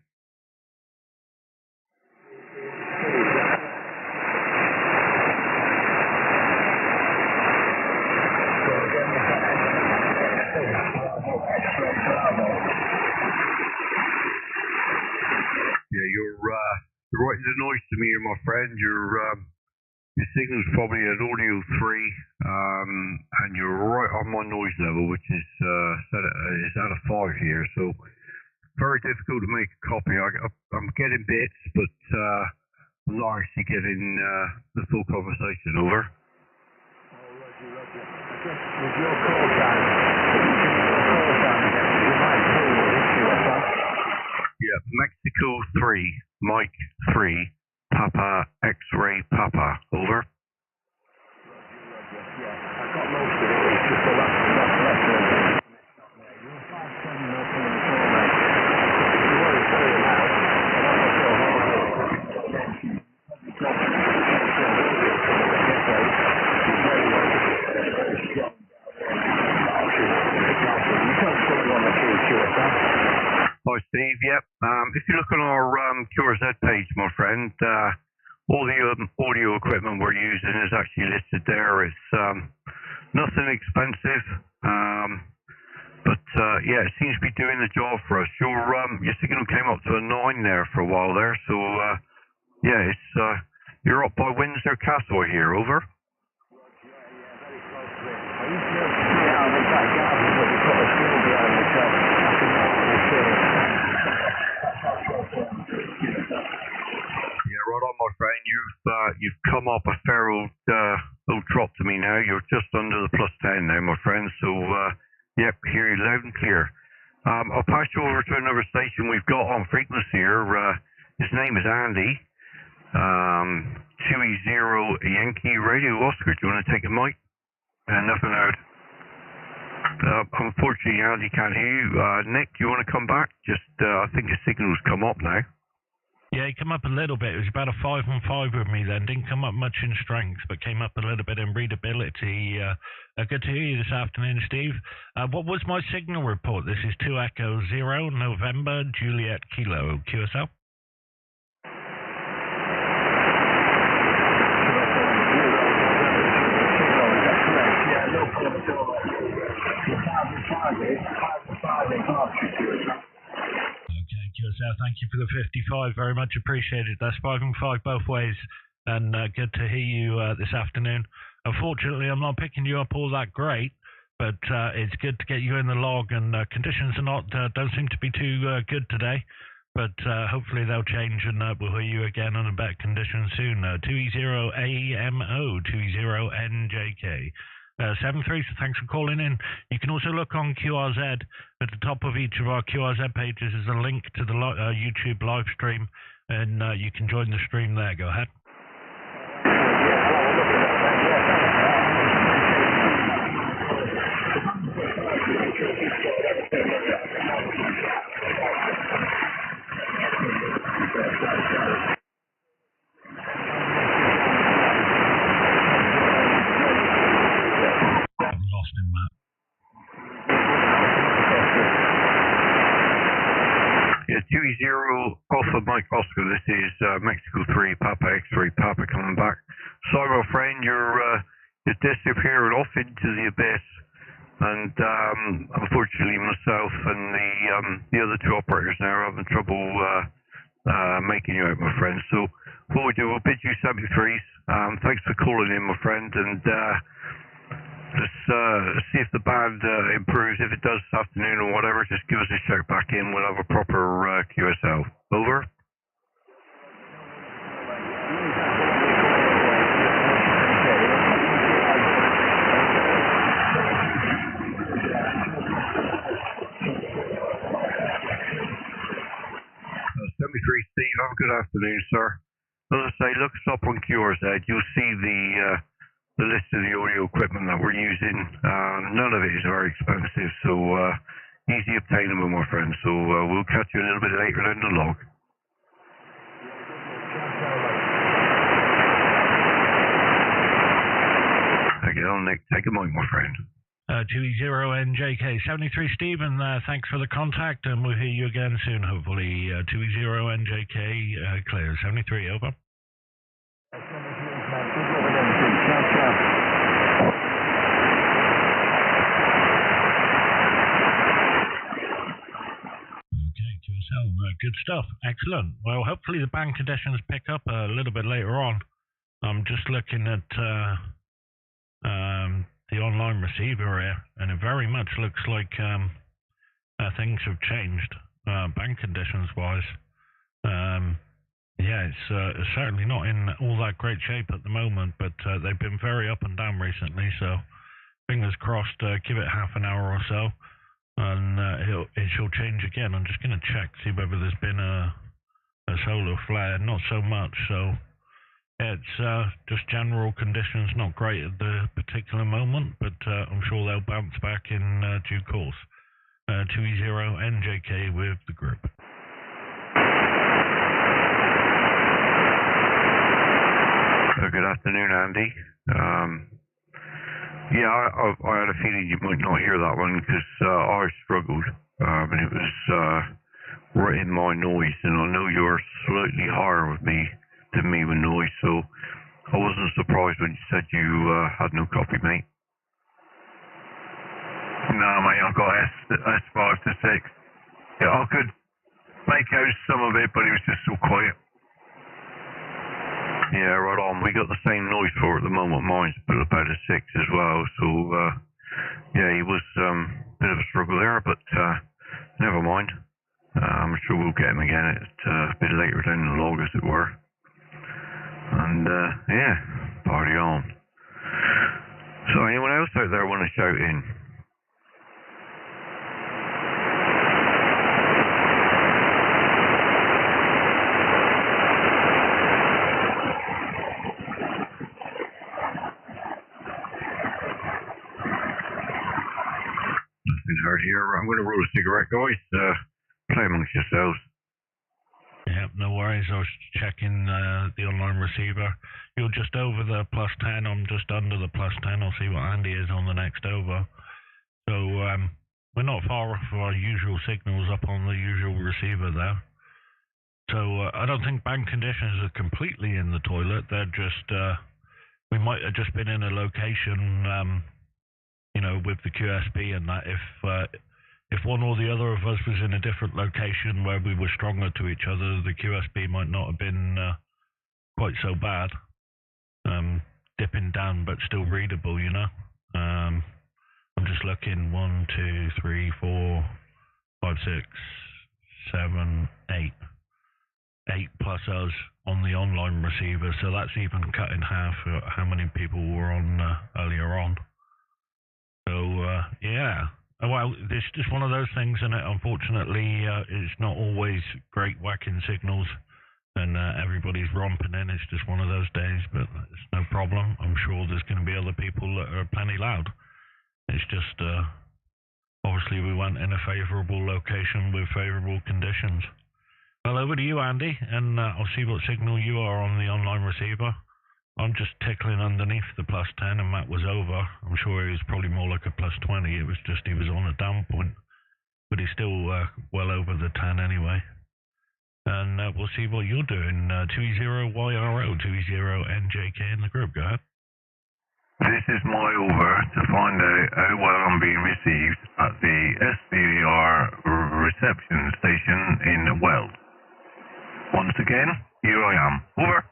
Yeah, you're right in the noise to me, my friend. Your signal's probably at audio 3, and you're right on my noise level, which is out of 5 here. So very difficult to make a copy. I'm getting bits, but I'm not actually getting the full conversation. Over. With your call time, Yeah, Mexico 3, Mike 3, Papa X-ray Papa. Over. yeah, I got most of it. It's just the last letter. You're 5-7 more from the call, mate. You want to tell you now, Hi, Steve. Yep. If you look on our QRZ page, my friend, all the audio equipment we're using is actually listed there. It's nothing expensive, but yeah, it seems to be doing the job for us. Your signal came up to a 9 there for a while there, so yeah, it's you're up by Windsor Castle here. Over. Yeah, right on, my friend. You've come up a fair old drop to me now. You're just under the +10 now, my friend. So yep, hear you loud and clear. I'll pass you over to another station we've got on frequency here. His name is Andy. 2e0Yankee Radio Oscar. Do you want to take a mic? Nothing out. Unfortunately, Andy can't hear you. Nick, you want to come back? Just, I think the signal's come up now. Yeah, it came up a little bit. It was about a 5-on-5 with me then. Didn't come up much in strength, but came up a little bit in readability. Good to hear you this afternoon, Steve. What was my signal report? This is 2 Echo 0, November, Juliet Kilo, QSL. Okay, QSL, thank you for the 55. Very much appreciated. That's 5 and 5 both ways, and good to hear you this afternoon. Unfortunately, I'm not picking you up all that great, but it's good to get you in the log, and conditions are don't seem to be too good today, but hopefully they'll change, and we'll hear you again on a better condition soon. 2e0AMO, 2e0njk. 73, so thanks for calling in. You can also look on QRZ. At the top of each of our QRZ pages is a link to the YouTube live stream, and you can join the stream there. Go ahead. this is Mexico 3, Papa X3, Papa coming back. Sorry, my friend, you're disappearing off into the abyss. And unfortunately, myself and the other two operators now are having trouble making you out, my friend. So what we do, we'll bid you 73s. Thanks for calling in, my friend, and let's see if the band improves. If it does this afternoon or whatever, just give us a shout back in. We'll have a proper QSL. Over. Steve, have a good afternoon, sir. As I say, look us up on QRZ. You'll see the list of the audio equipment that we're using. None of it is very expensive, so easy obtainable, my friend. So we'll catch you a little bit later down the log. Take it on, Nick. Take a mic, my friend. 2e0njk 73 Stephen, thanks for the contact, and we'll hear you again soon, hopefully. 2e0njk clear 73, over. Okay, QSL, good stuff, excellent. Well, hopefully the band conditions pick up a little bit later on. I'm just looking at the online receiver here, and it very much looks like things have changed band conditions wise. Yeah, it's certainly not in all that great shape at the moment, but they've been very up and down recently, so fingers crossed, give it half an hour or so, and it shall change again. I'm just going to check, see whether there's been a solar flare. Not so much, so it's just general conditions, not great at the particular moment, but I'm sure they'll bounce back in due course. 2e0njk with the group. Good afternoon, Andy. Yeah, I had a feeling you might not hear that one because I struggled, and it was right in my noise, and I know you're slightly higher than me with noise, so I wasn't surprised when you said you had no copy, mate. No, mate, I've got S5 to 6. Yeah, I could make out some of it, but it was just so quiet. Yeah, right on. We got the same noise for at the moment. Mine's about a 6 as well, so yeah, it was a bit of a struggle there, but never mind. I'm sure we'll get him again a bit later down the log, as it were. And yeah, party on. So anyone else out there want to shout in? Nothing heard here. I'm going to roll a cigarette, guys. Play amongst yourselves. Yeah, no worries. I was checking the online receiver. You're just over the +10. I'm just under the +10. I'll see what Andy is on the next over. So we're not far off our usual signals up on the usual receiver there. So I don't think band conditions are completely in the toilet. They're just we might have just been in a location, you know, with the QSP and that. If one or the other of us was in a different location where we were stronger to each other, the QSP might not have been quite so bad. Dipping down, but still readable, you know. I'm just looking 1, 2, 3, 4, 5, 6, 7, 8. 8 plus us on the online receiver, so that's even cut in half how many people were on earlier on. So yeah. Well, it's just one of those things, and unfortunately, it's not always great whacking signals, and everybody's romping in. It's just one of those days, but it's no problem. I'm sure there's going to be other people that are plenty loud. It's just, obviously, we went in a favourable location with favourable conditions. Well, over to you, Andy, and I'll see what signal you are on the online receiver. I'm just tickling underneath the +10, and Matt was over. I'm sure he was probably more like a +20. It was just he was on a down point, but he's still well over the 10 anyway. and we'll see what you're doing. 2e0yro, 2e0njk in the group. Go ahead. This is my over to find out how well I'm being received at the SBR reception station in Weld. Once again, here I am. Over.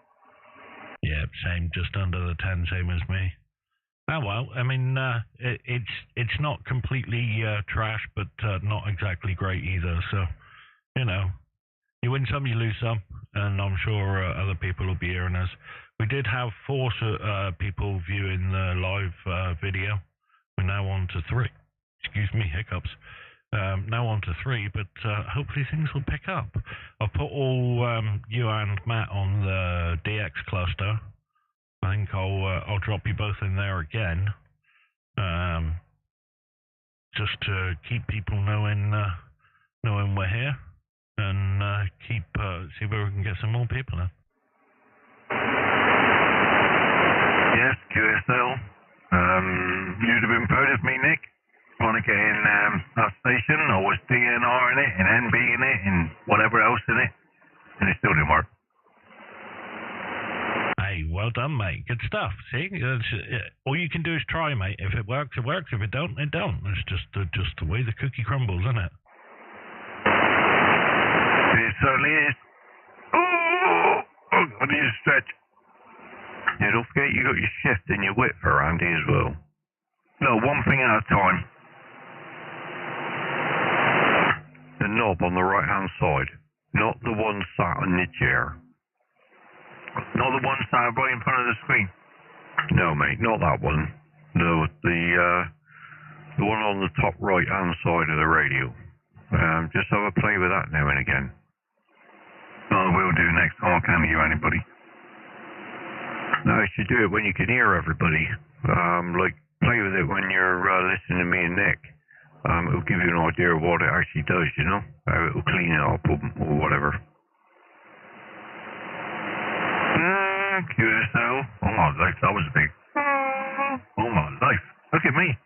Yeah, same, just under the 10, same as me. Oh well, I mean, it's not completely trash, but not exactly great either. So, you know, you win some, you lose some, and I'm sure other people will be hearing us. We did have 4 people viewing the live video. We're now on to 3. Excuse me, hiccups. Now on to 3, but hopefully things will pick up. I've put all you and Matt on the DX cluster. I think I'll drop you both in there again, just to keep people knowing we're here, and see where we can get some more people in. Yes, QSL. You'd have been proud of me, Nick. Trying to get in that station. I was DNR in it, and NB in it, and whatever else in it, and it still didn't work. Hey, well done, mate. Good stuff. See, all you can do is try, mate. If it works, it works. If it don't, it don't. It's just the way the cookie crumbles, isn't it? It certainly is. Oh, I need to stretch. Yeah, don't forget you got your shift and your width around here as well. No, one thing at a time. The knob on the right-hand side, not the one sat on your chair. Not the one sat right in front of the screen. No, mate, not that one. No, the one on the top right-hand side of the radio. Just have a play with that now and again. I will do next time I can't hear anybody. No, you should do it when you can hear everybody. Like, play with it when you're listening to me and Nick. It'll give you an idea of what it actually does, you know? How it'll clean it up or whatever. QSL. Oh my life, that was big. Oh my life. Look at me.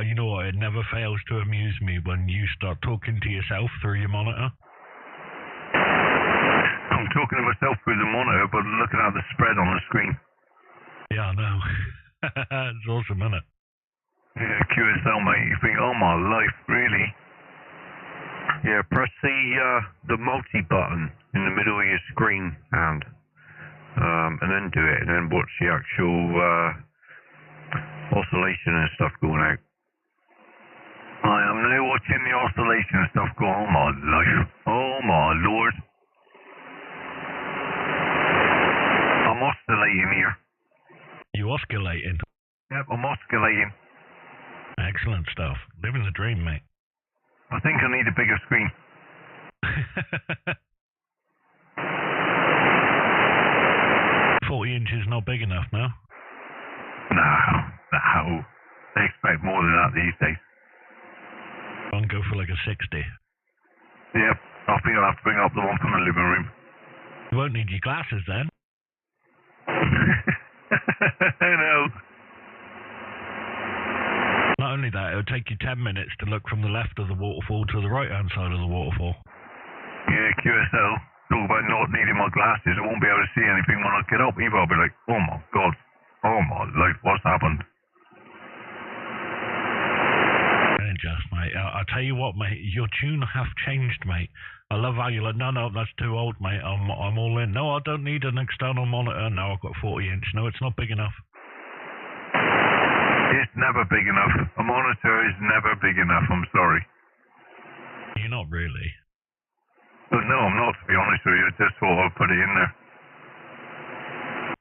You know what? It never fails to amuse me when you start talking to yourself through your monitor. I'm talking to myself through the monitor, but looking at the spread on the screen. Yeah, I know. It's awesome, isn't it? Yeah, QSL, mate. You think, oh my life, really? Yeah, press the multi button in the middle of your screen and then do it, and then watch the actual oscillation and stuff going out. I am now watching the oscillation and stuff go. Oh my life. Oh my lord. I'm oscillating here. You oscillating? Yep, I'm oscillating. Excellent stuff. Living the dream, mate. I think I need a bigger screen. 40 inches not big enough now? No. They expect more than that these days. I'll go for like a 60. Yep, I think I'll have to bring up the one from the living room. You won't need your glasses then. No. Not only that, it'll take you 10 minutes to look from the left of the waterfall to the right-hand side of the waterfall. Yeah, QSL. Talk about not needing my glasses. I won't be able to see anything when I get up either. I'll be like, oh my god. Oh my life, what's happened? And just, mate, I'll tell you what, mate, your tune have changed, mate. I love how you're like, no, that's too old, mate. I'm all in. No, I don't need an external monitor. No, I've got 40 inch. No, it's not big enough. It's never big enough. A monitor is never big enough, I'm sorry. You're not really. But no, I'm not, to be honest with you. I just thought I'd put it in there.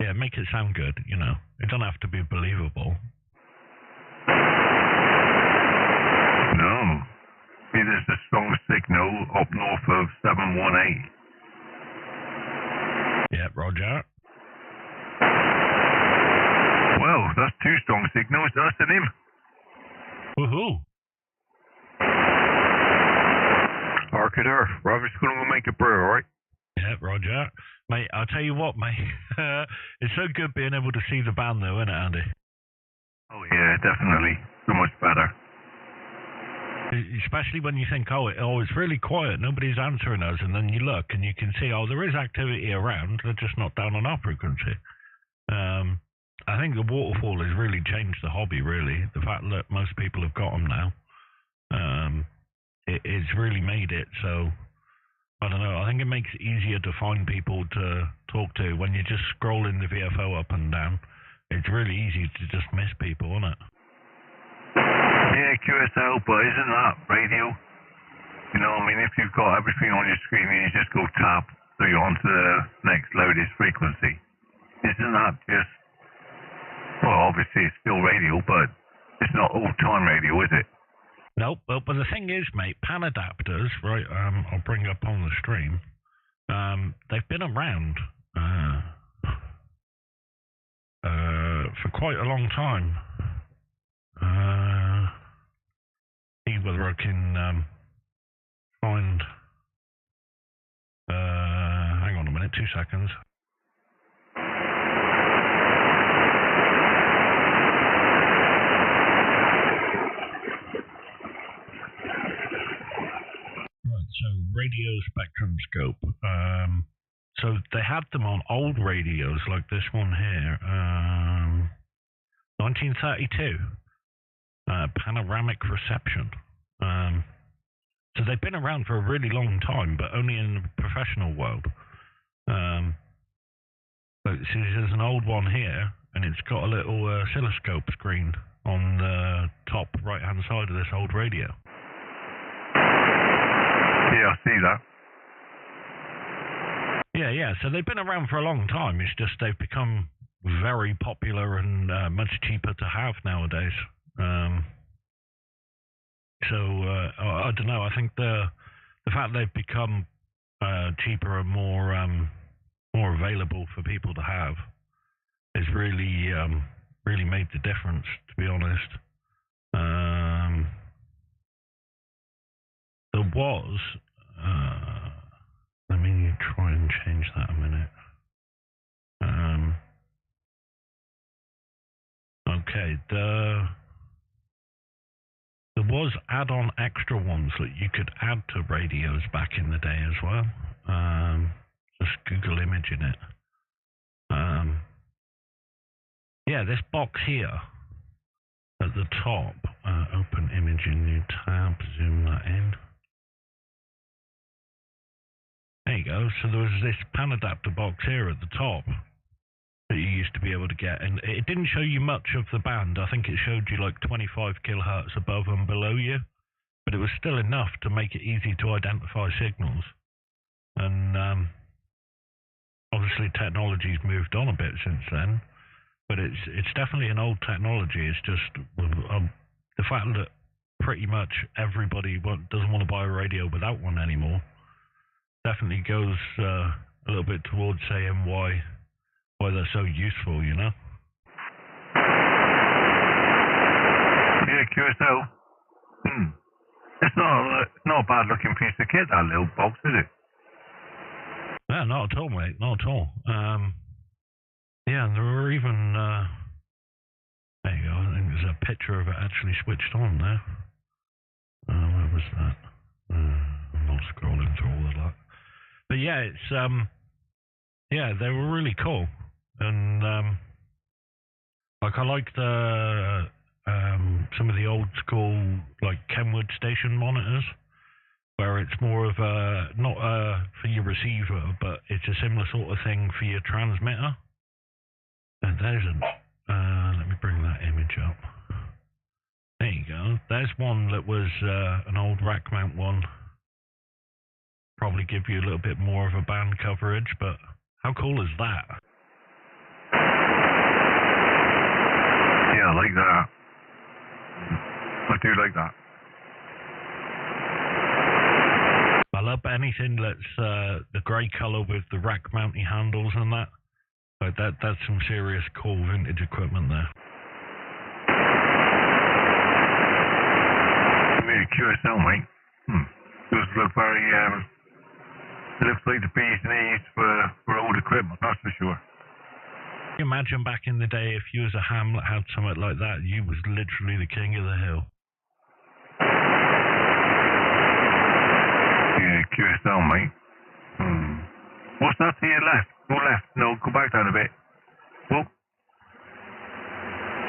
Yeah, make it sound good, you know. It don't have to be believable. No. It is a strong signal up north of 718. Yeah, roger. Well, that's 2 strong signals. That's an him. Woohoo. Arcader, Robert's going to go make a brew, alright? Yeah, roger. Mate, I'll tell you what, mate. It's so good being able to see the band, though, isn't it, Andy? Oh, yeah, definitely. So much better. Especially when you think, oh, it's really quiet, nobody's answering us, and then you look and you can see, oh, there is activity around, they're just not down on our frequency. I think the waterfall has really changed the hobby, really. The fact that most people have got them now, it's really made it so, I don't know, I think it makes it easier to find people to talk to. When you're just scrolling the VFO up and down, it's really easy to just miss people, isn't it? Yeah, QSL, but isn't that radio? You know, I mean, if you've got everything on your screen and you just go tap, so you're on to the next loudest frequency, isn't that just, well, obviously it's still radio, but it's not all-time radio, is it? Nope, but the thing is, mate, pan adapters, right, I'll bring up on the stream, they've been around for quite a long time. See whether I can find, hang on a minute, 2 seconds. So radio spectrum scope. So they had them on old radios like this one here, 1932, panoramic reception. So they've been around for a really long time, but only in the professional world. But see, there's an old one here, and it's got a little oscilloscope screen on the top right-hand side of this old radio. Yeah, I see that. Yeah, so they've been around for a long time. It's just they've become very popular and much cheaper to have nowadays. So I don't know. I think the fact they've become cheaper and more available for people to have has really made the difference, to be honest. There was, let me try and change that a minute. Okay, there was add-on extra ones that you could add to radios back in the day as well. Just Google imaging it. Yeah, this box here at the top, open imaging, new tab, zoom that in. There you go. So there was this pan adapter box here at the top that you used to be able to get, and it didn't show you much of the band. I think it showed you like 25 kilohertz above and below you, but it was still enough to make it easy to identify signals. And obviously technology's moved on a bit since then, but it's definitely an old technology. It's just the fact that pretty much everybody doesn't want to buy a radio without one anymore definitely goes a little bit towards saying why they're so useful, you know? Yeah, QSL. It's not a bad looking piece of kit, that little box, is it? Yeah, not at all, mate. Not at all. Yeah, and there were even there you go. I think there's a picture of it actually switched on there. Where was that? I'm not scrolling through all of that. But yeah, it's yeah, they were really cool, and like I like the some of the old school like Kenwood station monitors, where it's more of a not for your receiver, but it's a similar sort of thing for your transmitter. And there's let me bring that image up. There you go. There's one that was an old rack mount one. Probably give you a little bit more of a band coverage, but how cool is that? Yeah, I like that. I do like that. I love anything that's the grey colour with the rack mounting handles and that. Like that's some serious cool vintage equipment there. Really QSL, mate. Does look very it looks like the bee's knees for old equipment, that's for sure. Can you imagine back in the day if you as a ham that had something like that, you was literally the king of the hill. Yeah, QSL, mate. What's that to your left? Go left. No, go back down a bit. Whoop.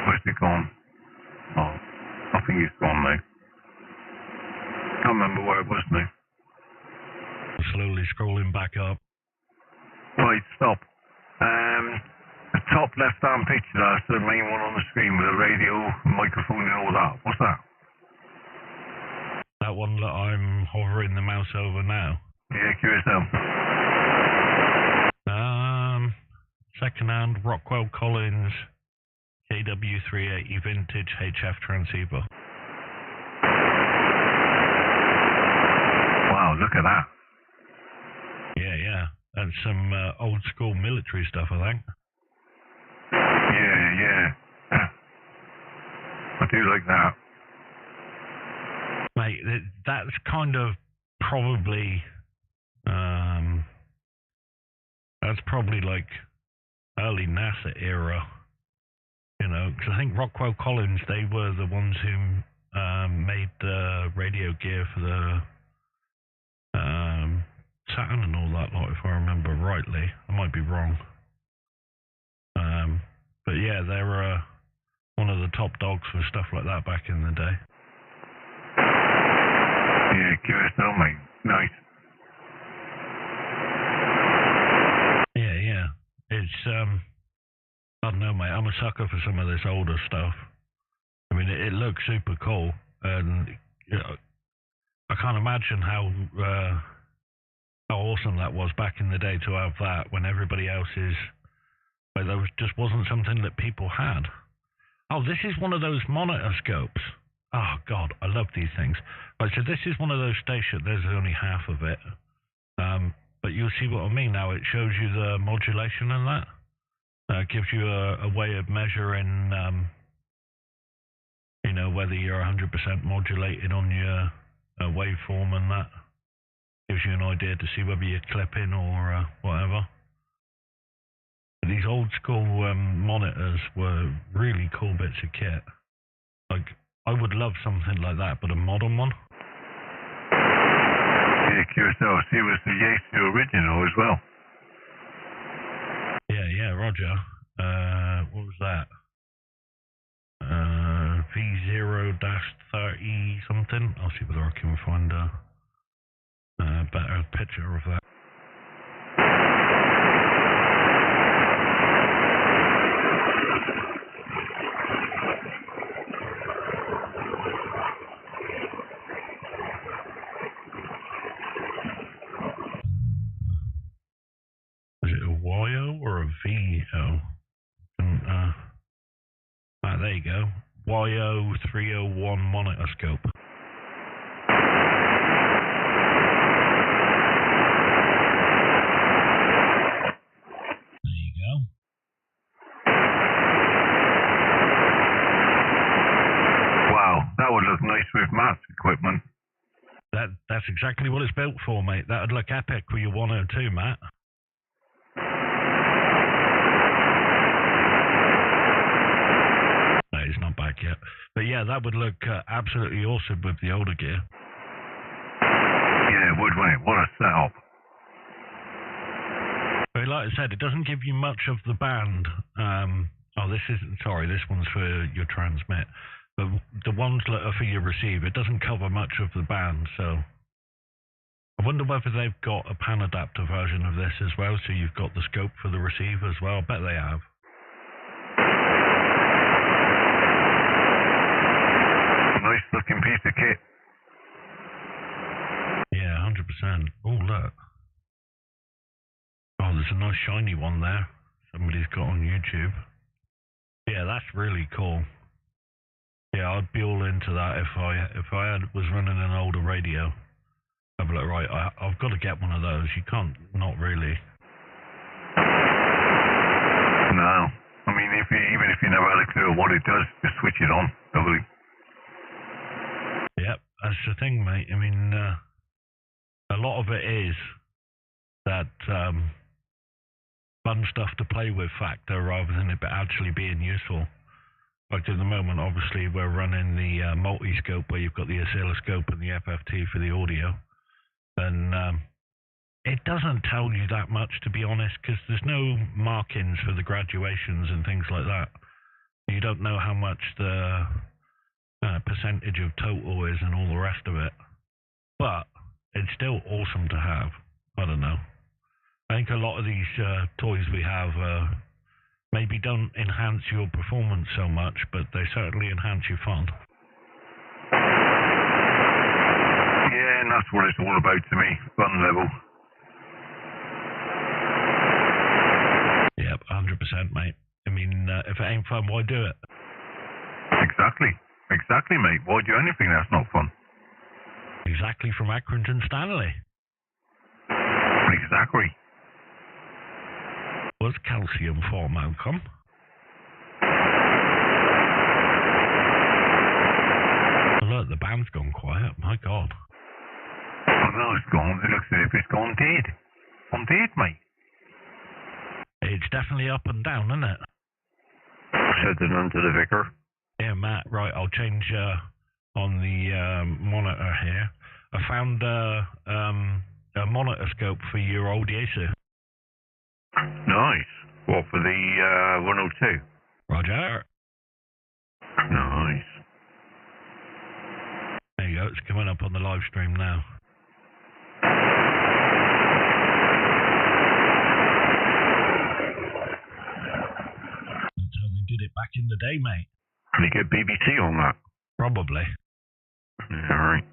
Where's it gone? Oh, I think it's gone now. Can't remember where it was now. Slowly scrolling back up. Right, stop. The top left-hand picture, that's the main one on the screen with the radio, microphone and all that. What's that? That one that I'm hovering the mouse over now. Yeah, QSL. Second-hand Rockwell Collins KW380 vintage HF transceiver. Wow, look at that. Yeah. And some old school military stuff, I think. Yeah. I do like that. Mate, that's kind of probably, that's probably like early NASA era, you know, because I think Rockwell Collins, they were the ones who made the radio gear for the Saturn and all that lot, if I remember rightly. I might be wrong. But yeah, they were one of the top dogs for stuff like that back in the day. Yeah, QSL, mate. Nice. Yeah. It's, I don't know, mate. I'm a sucker for some of this older stuff. I mean, it looks super cool. And you know, I can't imagine how awesome that was back in the day to have that when everybody else is, like, there just wasn't something that people had. Oh, this is one of those monitor scopes. Oh, God, I love these things. Right, so this is one of those stations. There's only half of it. But you'll see what I mean now. It shows you the modulation and that. It gives you a way of measuring, you know, whether you're 100% modulated on your waveform and that. Gives you an idea to see whether you're clipping or whatever. These old school monitors were really cool bits of kit. Like, I would love something like that, but a modern one. Yeah, QSL. See, it was the Yaesu original as well. Yeah, Roger. What was that? V0-30 something. I'll see whether I can find a better picture of that. Is it a YO or a VO? There you go. YO301 monitor scope. There you go. Wow, that would look nice with Matt's equipment. That's exactly what it's built for, mate. That would look epic with your 102, Matt. No, it's not back yet. But yeah, that would look absolutely awesome with the older gear. Yeah, it would, mate. What a setup. But like I said, it doesn't give you much of the band. This one's for your transmit. But the ones that are for your receive, it doesn't cover much of the band, so I wonder whether they've got a pan adapter version of this as well, so you've got the scope for the receiver as well. I bet they have. Nice looking piece of kit. Yeah, 100%. Oh, look. Oh, there's a nice shiny one there. Somebody's got on YouTube. Yeah, that's really cool. Yeah, I'd be all into that if I was running an older radio. I'd be like, right, I've got to get one of those. You can't not really. No. I mean, even if you never had a clue of what it does, just switch it on. Lovely. Yep, that's the thing, mate. I mean, a lot of it is that fun stuff to play with factor rather than it actually being useful. Like at the moment, obviously, we're running the multi-scope where you've got the oscilloscope and the FFT for the audio. And it doesn't tell you that much, to be honest, because there's no markings for the graduations and things like that. You don't know how much the percentage of total is and all the rest of it. But it's still awesome to have. I don't know. I think a lot of these toys we have maybe don't enhance your performance so much, but they certainly enhance your fun. Yeah, and that's what it's all about to me, fun level. Yep, 100%, mate. I mean, if it ain't fun, why do it? Exactly, mate. Why do anything that's not fun? Exactly from Accrington Stanley. Exactly. What's calcium for, Malcolm? Oh, look, the band's gone quiet. My God. Oh no, it's gone. It looks as if it's gone dead. I'm dead, mate. It's definitely up and down, isn't it? Said it unto the vicar. Yeah, Matt. Right, I'll change on the monitor here. I found a monitor scope for your old Yesu. Nice. What, for the 102? Roger. Nice. There you go. It's coming up on the live stream now. That's how they did it back in the day, mate. Can you get BBC on that? Probably. Yeah, alright.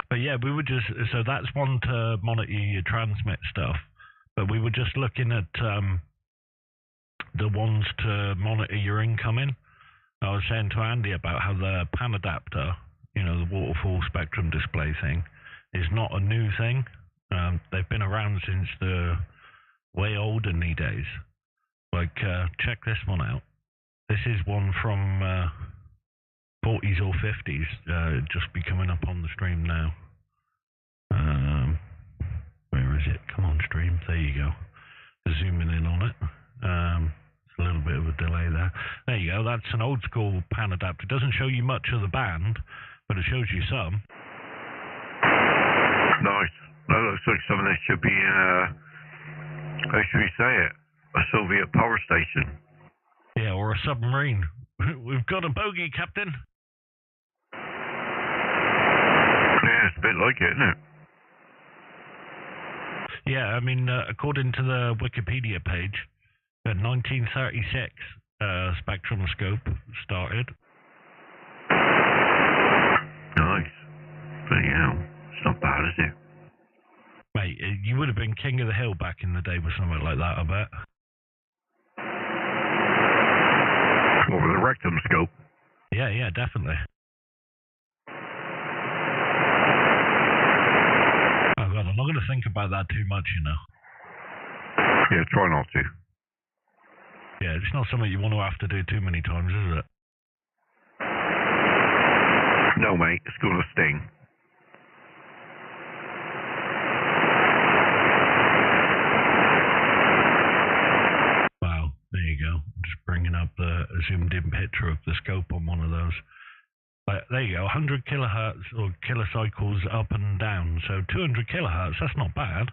But yeah, we were just, so that's one to monitor your transmit stuff, but we were just looking at the ones to monitor your incoming. I was saying to Andy about how the pan adapter, you know, the waterfall spectrum display thing, is not a new thing. They've been around since the way olden days. Like, check this one out. This is one from 40s or 50s, just be coming up on the stream now. Where is it? Come on, stream. There you go. Zooming in on it. It's a little bit of a delay there. There you go. That's an old school pan adapter. It doesn't show you much of the band, but it shows you some. Nice. That looks like some of this should be how should we say it? A Soviet power station. Yeah, or a submarine. We've got a bogey, Captain. Yeah, it's a bit like it, isn't it? Yeah, I mean, according to the Wikipedia page, 1936 spectrum scope started. Nice. Bloody hell. It's not bad, is it? Mate, you would have been king of the hill back in the day with something like that, I bet. What, with a rectum scope? Yeah, definitely. Oh God, I'm not going to think about that too much, you know. Yeah, try not to. Yeah, it's not something you want to have to do too many times, is it? No, mate, it's going to sting. Wow, there you go. I'm just bringing up the zoomed in picture of the scope on one of those. There you go, 100 kilohertz or kilocycles up and down. So 200 kilohertz, that's not bad.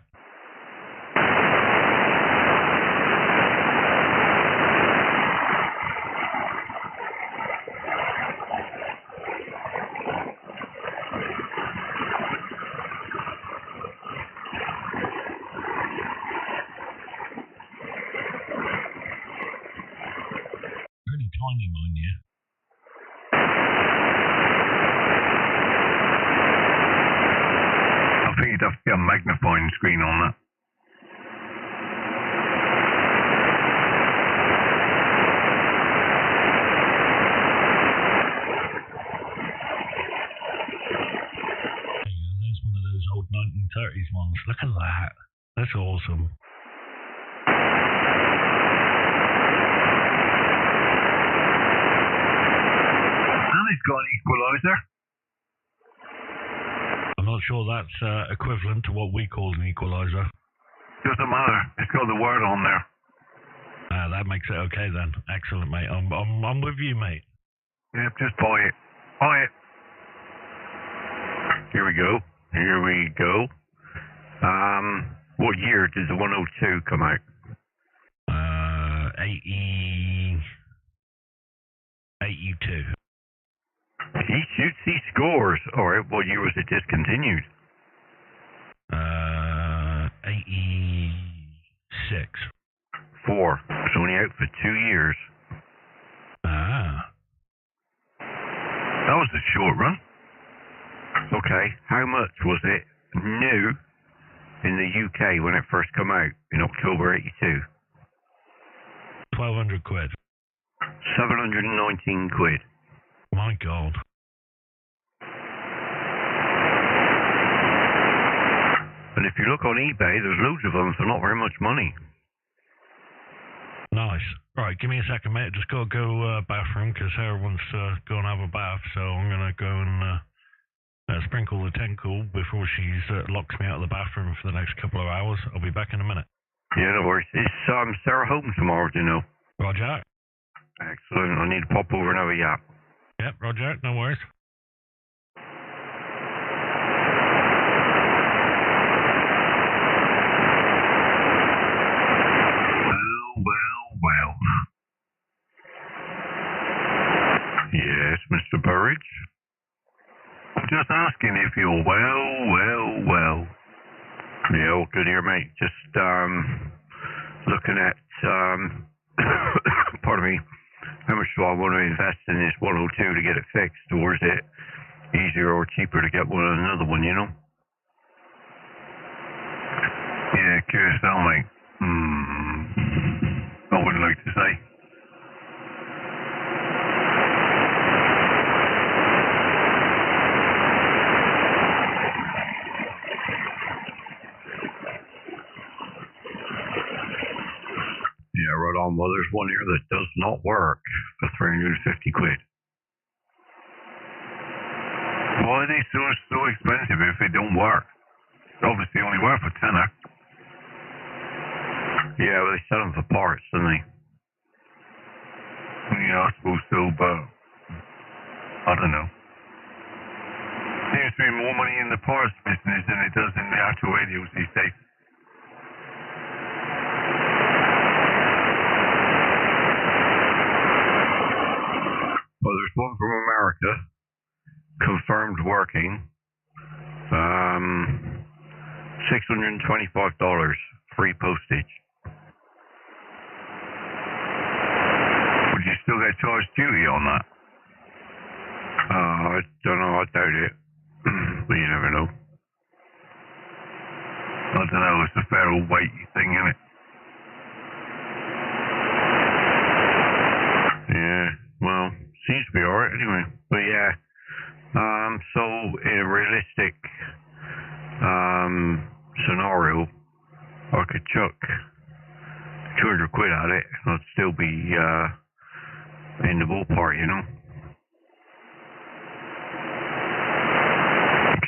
Pretty tiny, mind you. I think you'd have to get a magnifying screen on that. There you go, there's one of those old 1930s ones. Look at that. That's awesome. And it's got an equalizer. I'm not sure that's equivalent to what we call an equalizer. Doesn't matter. It's got the word on there. That makes it okay then. Excellent, mate. I'm with you, mate. Yeah, just buy it. Oh, yeah. Here we go. Here we go. What year did the 102 come out? 82. He shoots, he scores. Alright, what year was it discontinued? 86. 4. It's only out for 2 years. Ah. That was a short run. Okay, how much was it new in the UK when it first came out in October 82? 1,200 quid. 719 quid. My God. And if you look on eBay, there's loads of them for not very much money. Nice. Right, give me a second, mate. Just got to go bathroom because Sarah wants to go and have a bath, so I'm going to go and sprinkle the tinkle before she locks me out of the bathroom for the next couple of hours. I'll be back in a minute. Yeah, no worries. Is Sarah home tomorrow, do you know? Roger. Excellent. I need to pop over and have a yap. Yep, Roger. No worries. Well. Yes, Mr. Burridge? I'm just asking if you're well. Yeah, all good here, mate. Just, looking at, pardon me, how much do I want to invest in this 102 to get it fixed, or is it easier or cheaper to get another one, you know? Yeah, QSL, mate. I wouldn't like to say. Yeah, right on. Well, there's one here that does not work for 350 quid. Why are they so expensive if they don't work? It's obviously only worth a tenner. Yeah, well, they sell them for parts, don't they? Yeah, I suppose so, but I don't know. Seems to be more money in the parts business than it does in the actual radios these days. Well, there's one from America, confirmed working. $625, free postage. Would you still get charged duty on that? I don't know, I doubt it. But you never know. I don't know, it's a fair old weighty thing, isn't it? Yeah, well, seems to be alright anyway. But yeah, so in a realistic scenario, I could chuck 200 quid at it and I'd still be in the ballpark, you know.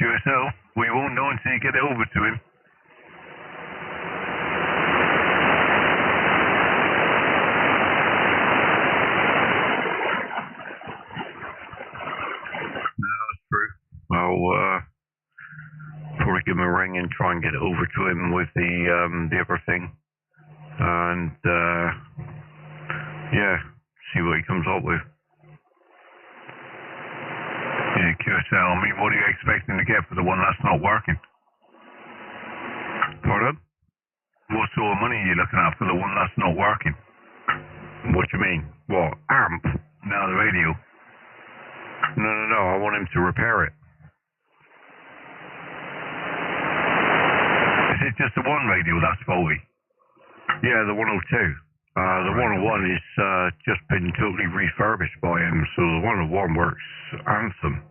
QSL, we won't know until you get it over to him. No, that's true. I'll probably give him a ring and try and get it over to him with the other thing. And yeah, see what he comes up with. Yeah, QSL, I mean, what are you expecting to get for the one that's not working? Pardon? What sort of money are you looking at for the one that's not working? What do you mean? What, amp? No, the radio. No, I want him to repair it. Is it just the one radio that's faulty? Yeah, the 102. The 101 is just been totally refurbished by him, so the 101 works handsome.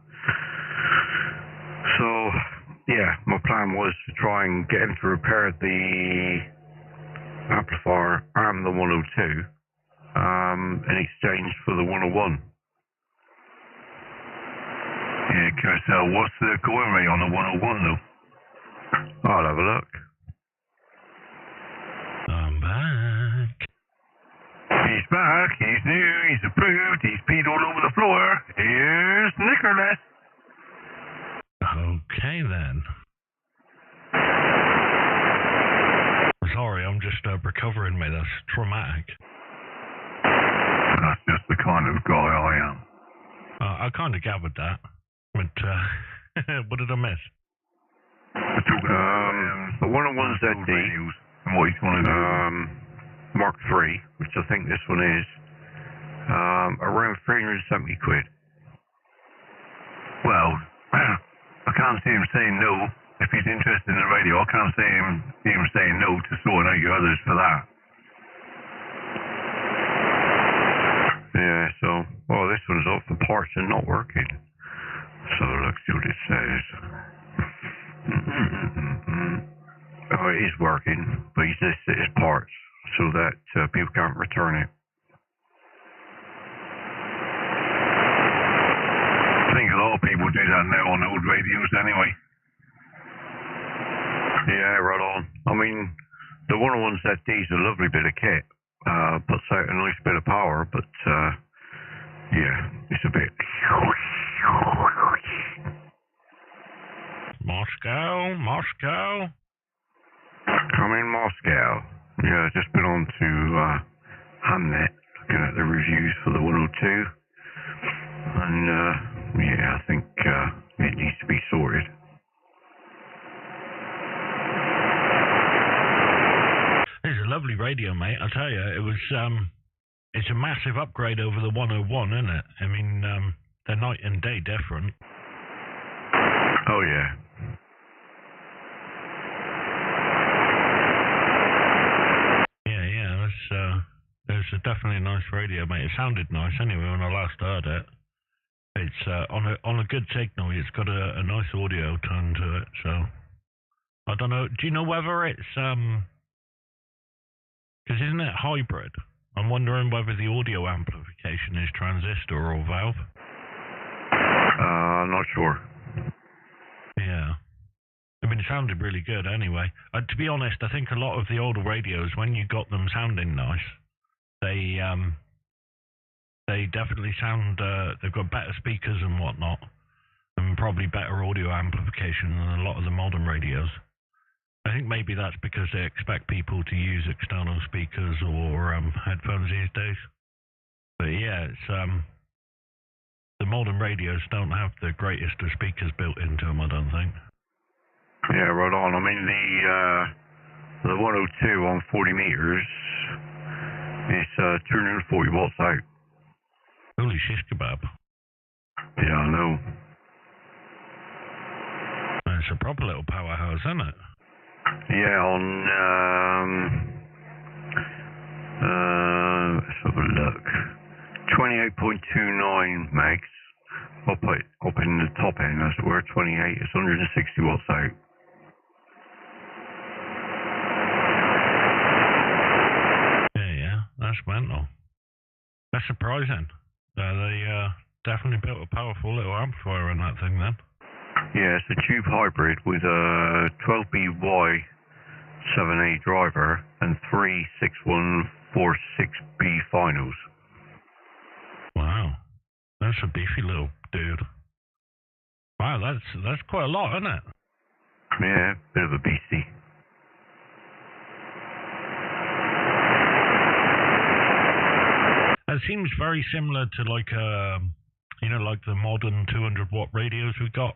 So, yeah, my plan was to try and get him to repair the amplifier and the 102 in exchange for the 101. Yeah, QSL, what's the going rate on the 101 though? I'll have a look. I'm back. He's He's new, he's approved, he's peed all over the floor. Here's Nicholas. Okay then. Sorry, I'm just recovering, mate. That's traumatic. That's just the kind of guy I am. I kind of gathered that, but what did I miss? The 101ZD, and what he's going to do, Mark III, which I think this one is, around 370 quid. Well, I can't see him saying no. If he's interested in the radio, I can't see him saying no to sorting out your others for that. Yeah, so, well, this one's off the parts and not working. So let's see what it says. Oh, it is working, but he says it is parts, so that people can't return it. I think a lot of people do that now on old radios anyway. Yeah, right on. I mean, the 101ZD is a lovely bit of kit. Puts out a nice bit of power, but yeah, it's a bit. Moscow. I'm in Moscow. Yeah, just been on to Hamnet, looking at the reviews for the 102, and yeah, I think it needs to be sorted. It's a lovely radio, mate. I tell you, it was it's a massive upgrade over the 101, isn't it? I mean, they're night and day different. Oh yeah. Yeah. It's definitely a nice radio, mate. It sounded nice anyway when I last heard it. It's on a good signal. It's got a nice audio tone to it. So I don't know. Do you know whether it's because isn't it hybrid? I'm wondering whether the audio amplification is transistor or valve. Not sure. Yeah. I mean, it sounded really good anyway. To be honest, I think a lot of the older radios, when you got them sounding nice, they definitely sound, they've got better speakers and whatnot, and probably better audio amplification than a lot of the modern radios. I think maybe that's because they expect people to use external speakers or headphones these days. But yeah, it's the modern radios don't have the greatest of speakers built into them, I don't think. Yeah, right on. I mean, the 102 on 40 meters is 240 watts out. Holy shish kebab. Yeah, I know. It's a proper little powerhouse, isn't it? Yeah, on let's have a look. 28.29 megs. Up in the top end, as it were, 28. It's 160 watts out. Yeah, that's mental. That's surprising. They definitely built a powerful little amplifier in that thing then. Yeah, it's a tube hybrid with a 12BY7A driver and 3 6146B finals. Wow, that's a beefy little dude. Wow, that's quite a lot, isn't it? Yeah, bit of a beastie. It seems very similar to like like the modern 200-watt radios we've got.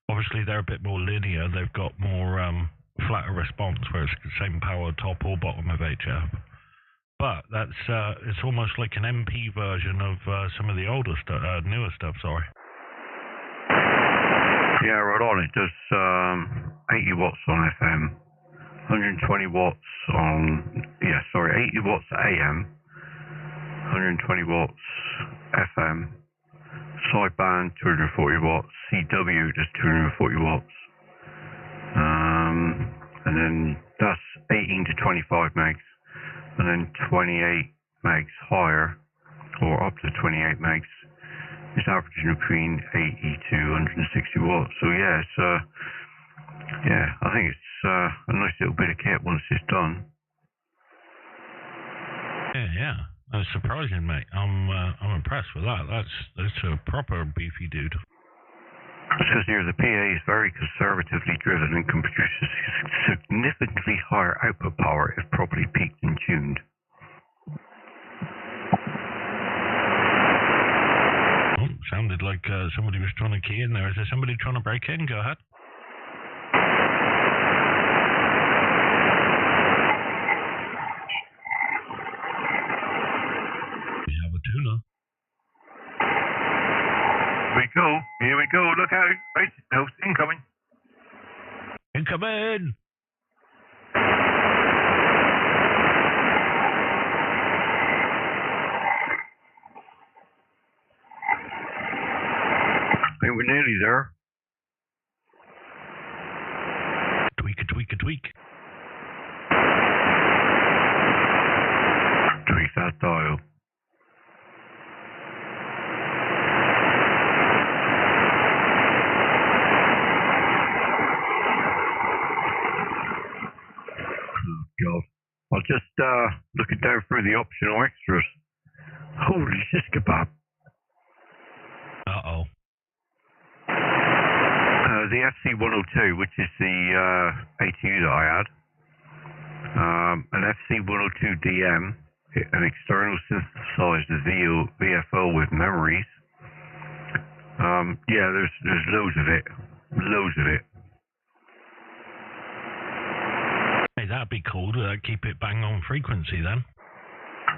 Obviously, they're a bit more linear. They've got more flatter response, where it's the same power top or bottom of HF. But that's it's almost like an MP version of some of the older stuff, newer stuff. Sorry. Yeah, right on. It does 80 watts on FM, 120 watts on 80 watts AM, 120 watts FM. Sideband 240 watts, CW just 240 watts, and then that's 18 to 25 megs, and then 28 megs higher, or up to 28 megs, is averaging between 80 to 160 watts. So yeah, it's I think it's a nice little bit of kit once it's done. Yeah. That's surprising, mate. I'm impressed with that. That's a proper beefy dude. It says here the PA is very conservatively driven and can produce significantly higher output power if properly peaked and tuned. Oh, sounded like somebody was trying to key in there. Is there somebody trying to break in? Go ahead. We have a tuner. Here we go, look out. Right, no, incoming. Incoming! I think we're nearly there. Tweak. Tweak that dial. God. I'll just looking down through the optional extras. Holy shit kebab. Uh-oh. The FC102, which is the ATU that I had. An FC102DM, an external synthesized VFO with memories. Yeah, there's loads of it. Loads of it. Hey, that'd be cool to keep it bang on frequency then.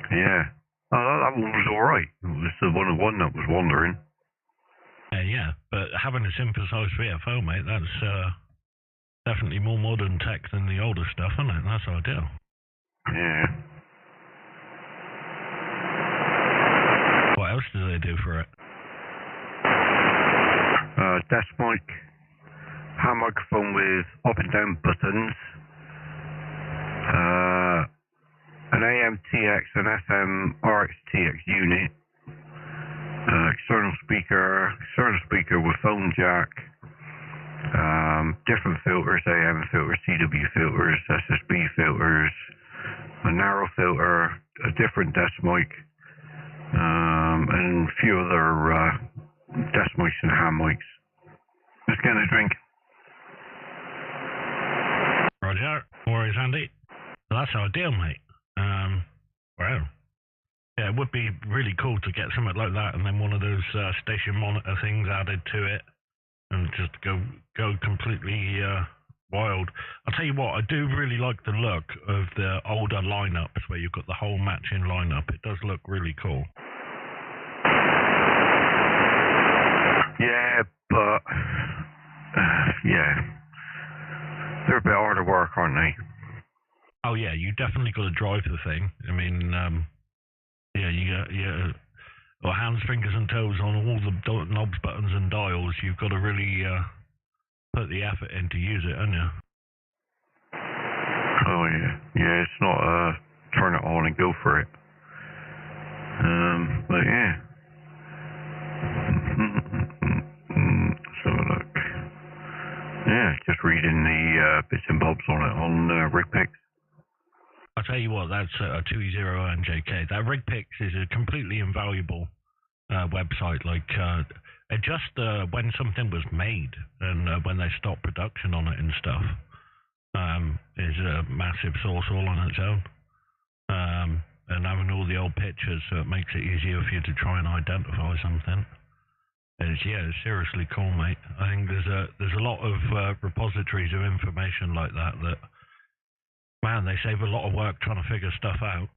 Yeah. Oh, that one was alright. It was the one that was wandering. Yeah, but having a synthesized VFO, mate, that's definitely more modern tech than the older stuff, isn't it? That's ideal. Yeah. What else do they do for it? Desk mic, hand microphone with up and down buttons, an AM-TX and FM RX-TX unit, external speaker with phone jack, different filters, AM filters, CW filters, SSB filters, a narrow filter, a different desk mic, and a few other desk mics and hand mics. Just getting a drink. Roger. Worries, Andy. Well, that's ideal, mate. Wow. Yeah, it would be really cool to get something like that and then one of those station monitor things added to it and just go completely wild. I'll tell you what, I do really like the look of the older lineups where you've got the whole matching lineup. It does look really cool. Yeah, but yeah, they're a bit harder work, aren't they? Oh yeah, you definitely got to drive the thing. I mean, yeah, you got well, hands, fingers, and toes on all the knobs, buttons, and dials. You've got to really put the effort in to use it, haven't you? Oh yeah, it's not turn it on and go for it. But yeah. So look, yeah, just reading the bits and bobs on it on RigPix. I'll tell you what, that's a 2e0njk. That RigPix is a completely invaluable website. Like, just when something was made and when they stopped production on it and stuff, is a massive source all on its own. And having all the old pictures, so it makes it easier for you to try and identify something. It's seriously cool, mate. I think there's a lot of repositories of information like that, man, they save a lot of work trying to figure stuff out.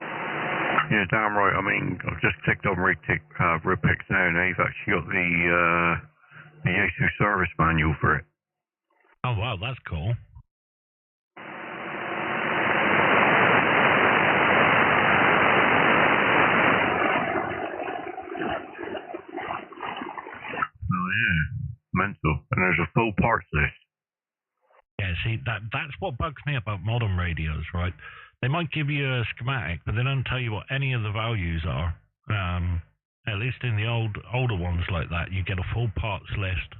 Yeah, damn right. I mean, I've just clicked on RigPix now, and they've actually got the Yaesu service manual for it. Oh wow, that's cool. Oh yeah, mental. And there's a full parts list. Yeah, see, that's what bugs me about modern radios, right? They might give you a schematic, but they don't tell you what any of the values are. At least in the older ones like that, you get a full parts list.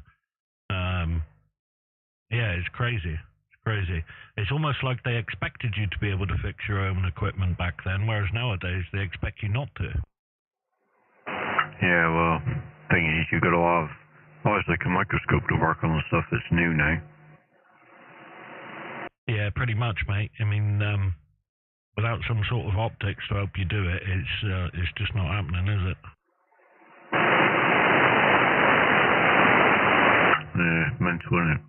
Yeah, it's crazy. It's crazy. It's almost like they expected you to be able to fix your own equipment back then, whereas nowadays they expect you not to. Yeah, well, thing is, you got to have obviously like a microscope to work on the stuff that's new now. Yeah, pretty much, mate. I mean, without some sort of optics to help you do it, it's just not happening, is it? Yeah, mental, isn't it?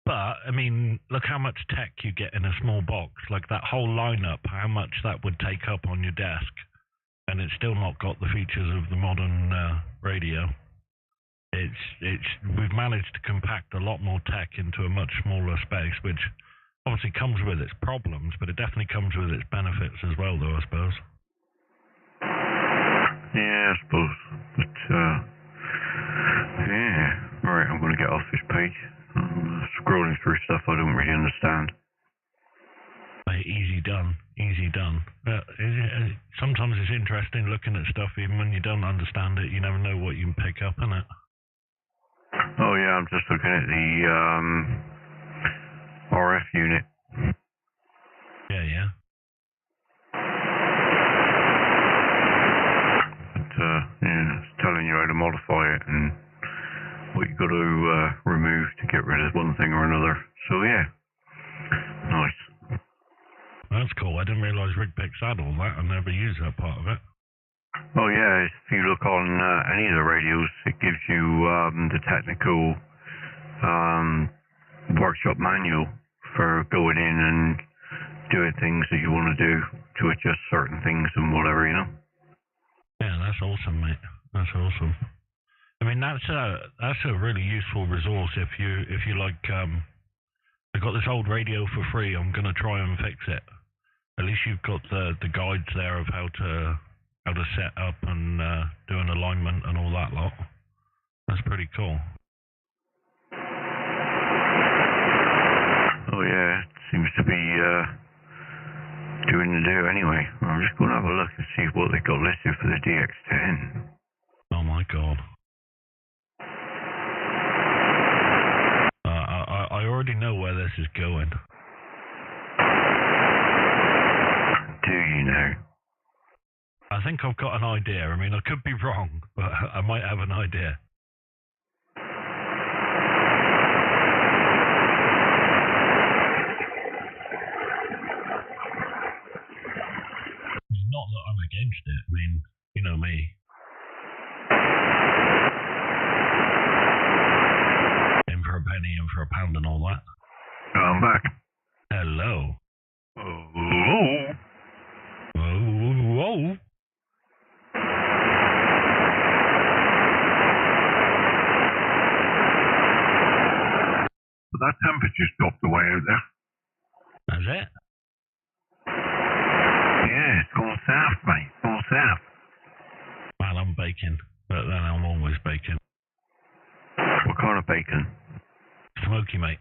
But, I mean, look how much tech you get in a small box. Like that whole lineup, how much that would take up on your desk. And it's still not got the features of the modern radio. We've managed to compact a lot more tech into a much smaller space, which obviously comes with its problems, but it definitely comes with its benefits as well, though, I suppose. Yeah, I suppose. But, yeah. Right, I'm going to get off this page. I'm scrolling through stuff I don't really understand. Easy done. Easy done. Sometimes it's interesting looking at stuff, even when you don't understand it, you never know what you can pick up, innit? Oh, yeah, I'm just looking at the RF unit. Yeah. But, yeah, it's telling you how to modify it and what you got to remove to get rid of one thing or another. So, yeah. Nice. That's cool. I didn't realise RigPix had all that. I never used that part of it. Oh yeah, if you look on any of the radios, it gives you the technical workshop manual for going in and doing things that you want to do to adjust certain things and whatever, you know. Yeah, that's awesome, mate. That's awesome. I mean, that's a really useful resource if you like. I got this old radio for free. I'm gonna try and fix it. At least you've got the guides there of how to set up and do an alignment and all that lot. That's pretty cool. Oh yeah, it seems to be doing the do anyway. I'm just going to have a look and see what they got listed for the DX10. Oh my god. I already know where this is going. Do you know? I think I've got an idea. I mean, I could be wrong, but I might have an idea. Not that I'm against it. I mean, you know me. In for a penny, in for a pound and all that. I'm back. Hello. Oh. Whoa. But that temperature's dropped away out there. That's it? Yeah, it's gone south, mate. It's gone south. Well, I'm baking, but then I'm always baking. What kind of bacon? Smoky, mate.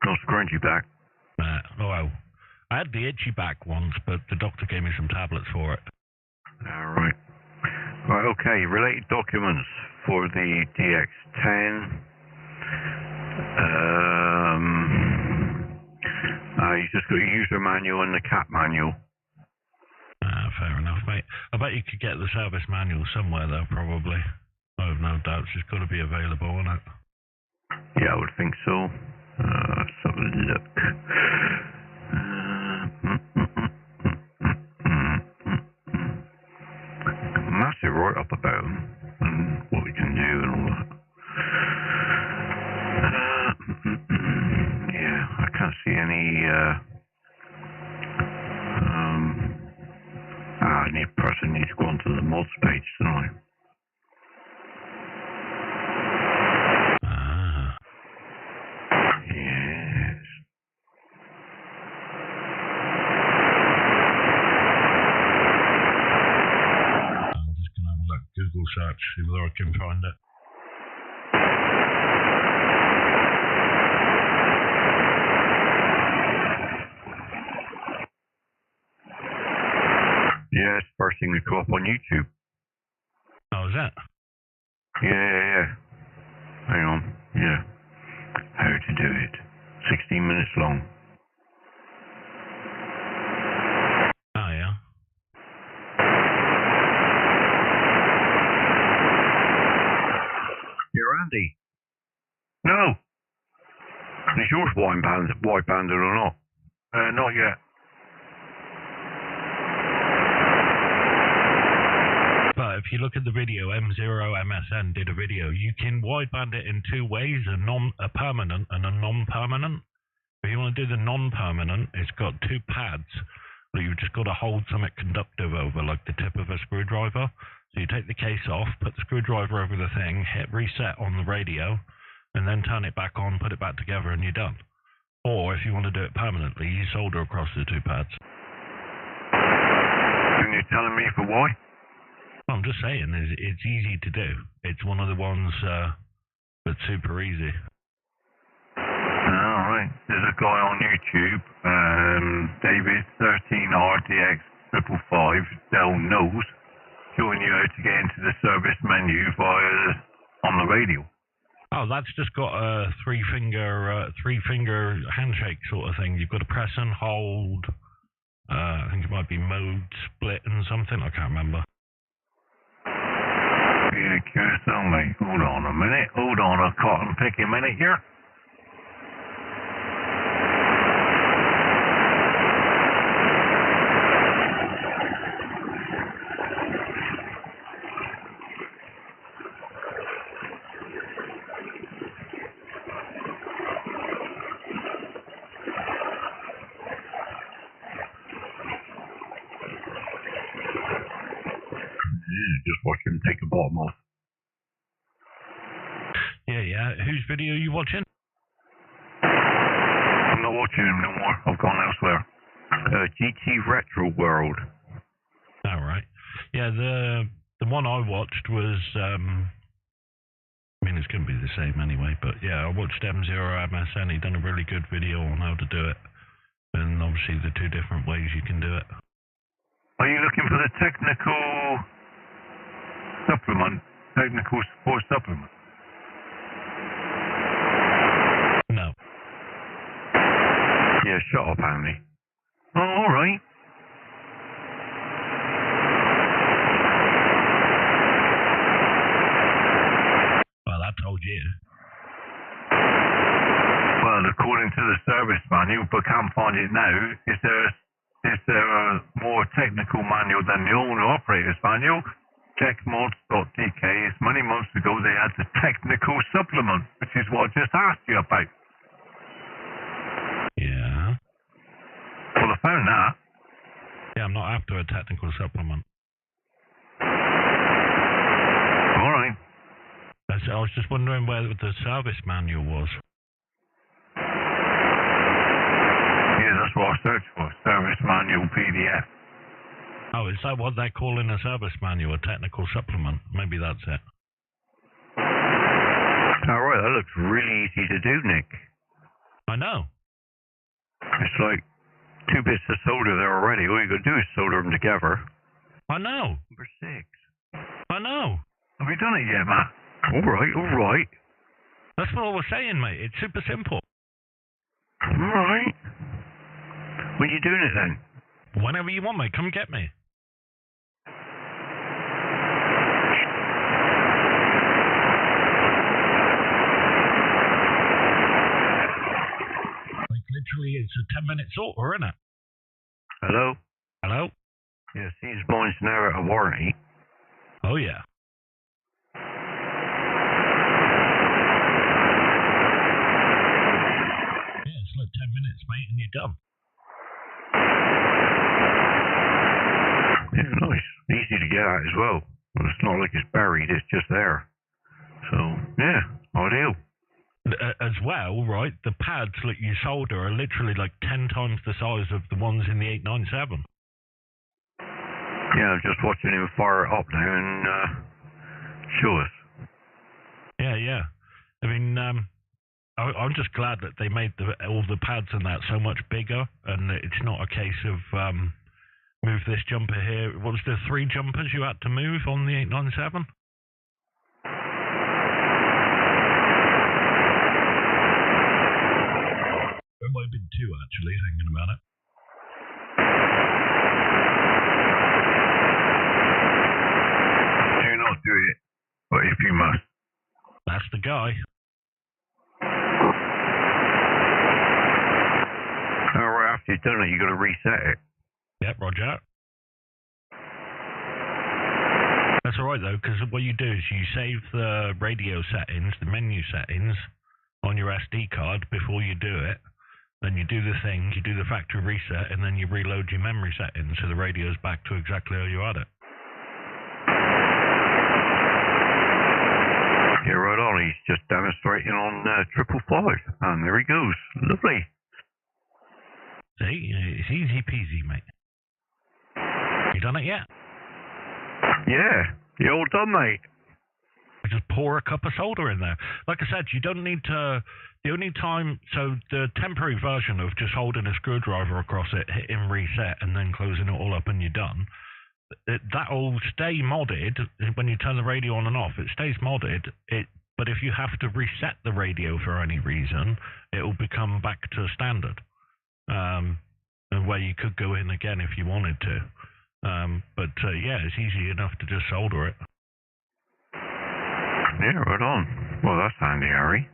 Not scrunchy back. Well, I had the itchy back once, but the doctor gave me some tablets for it. Alright. Right, okay. Related documents for the DX10. You just got your user manual and the CAT manual. Fair enough, mate. I bet you could get the service manual somewhere, though, probably. I have no doubts it's got to be available, isn't it? Yeah, I would think so. Let's have a look. Massive write-up about them and what we can do and all that. Yeah, I can't see any. I need to go onto the mods page, don't I? Yes. I'm just going to have a look, Google search, see whether I can find it. Yeah, it's the first thing to come up on YouTube. Oh, is that? Yeah. Hang on. Yeah. how to do it. 16 minutes long. Oh, yeah. You're Andy. No. Is yours wide-banded or not? Not yet. But if you look at the video, m0MSN did a video. You can wideband it in two ways, a permanent and a non-permanent. If you want to do the non-permanent, it's got two pads that you've just got to hold something conductive over, like the tip of a screwdriver. So you take the case off, put the screwdriver over the thing, hit reset on the radio, and then turn it back on, put it back together, and you're done. Or if you want to do it permanently, you solder across the two pads. And you're telling me for why? I'm just saying, it's easy to do. It's one of the ones that's super easy. Alright, there's a guy on YouTube, David 13RDX555, Dell knows, showing you how to get into the service menu on the radio. Oh, that's just got a three-finger handshake sort of thing. You've got to press and hold. I think it might be mode split and something. I can't remember. Yeah, QSL, mate. Hold on a minute. Hold on a cotton picky minute here. Just watch him take the bottom off. Yeah. Whose video are you watching? I'm not watching him no more. I've gone elsewhere. GT Retro World. All right. Yeah, the one I watched was, I mean, it's going to be the same anyway, but yeah, I watched M0MSN. He done a really good video on how to do it, and obviously the two different ways you can do it. Are you looking for the technical supplement? Technical support supplement? No. Yeah, shut up, Andy. Oh, alright. Well, I told you. Well, according to the service manual, but can't find it now, is there a more technical manual than the owner-operator's manual? Checkmods.dk. It's many months ago they had the technical supplement, which is what I just asked you about. Yeah. Well, I found that. Yeah, I'm not after a technical supplement. Alright. I was just wondering where the service manual was. Yeah, that's what I searched for. Service manual PDF. Oh, is that what they're calling a service manual, a technical supplement? Maybe that's it. Alright, that looks really easy to do, Nick. I know. It's like 2 bits of solder there already. All you gotta do is solder them together. I know. Number 6. I know. Have you done it yet, Matt? Alright. That's what I was saying, mate. It's super simple. Alright. When are you doing it then? Whenever you want, mate. Come get me. Like, literally, it's a 10-minute sorter, isn't it? Hello? Hello? Yeah, seems mine's now out of warranty. Oh, yeah. Yeah, it's like 10 minutes, mate, and you're done. Yeah, nice. Easy to get at as well. It's not like it's buried, it's just there. So, yeah, ideal. As well, right, the pads that you solder are literally like 10 times the size of the ones in the 897. Yeah, I'm just watching him fire it up now and show us. Yeah. I mean, I'm just glad that they made all the pads and that so much bigger, and it's not a case of move this jumper here. What was there 3 jumpers you had to move on the 897? actually, thinking about it. Do not do it, but if you must. That's the guy. Alright, after you've done it, you got to reset it. Yep, roger. That's alright though, because what you do is you save the radio settings, the menu settings, on your SD card before you do it. Then you do the thing, you do the factory reset, and then you reload your memory settings so the radio's back to exactly how you had it. Yeah, right on. He's just demonstrating on 555. And there he goes. Lovely. See, it's easy peasy, mate. You done it yet? Yeah, you're all done, mate. You just pour a cup of soda in there. Like I said, you don't need to. The only time, so the temporary version of just holding a screwdriver across it, hitting reset, and then closing it all up and you're done, that'll stay modded when you turn the radio on and off. It stays modded. But if you have to reset the radio for any reason, it will become back to standard. And where you could go in again if you wanted to. Yeah, it's easy enough to just solder it. Yeah, right on. Well, that's handy, Harry.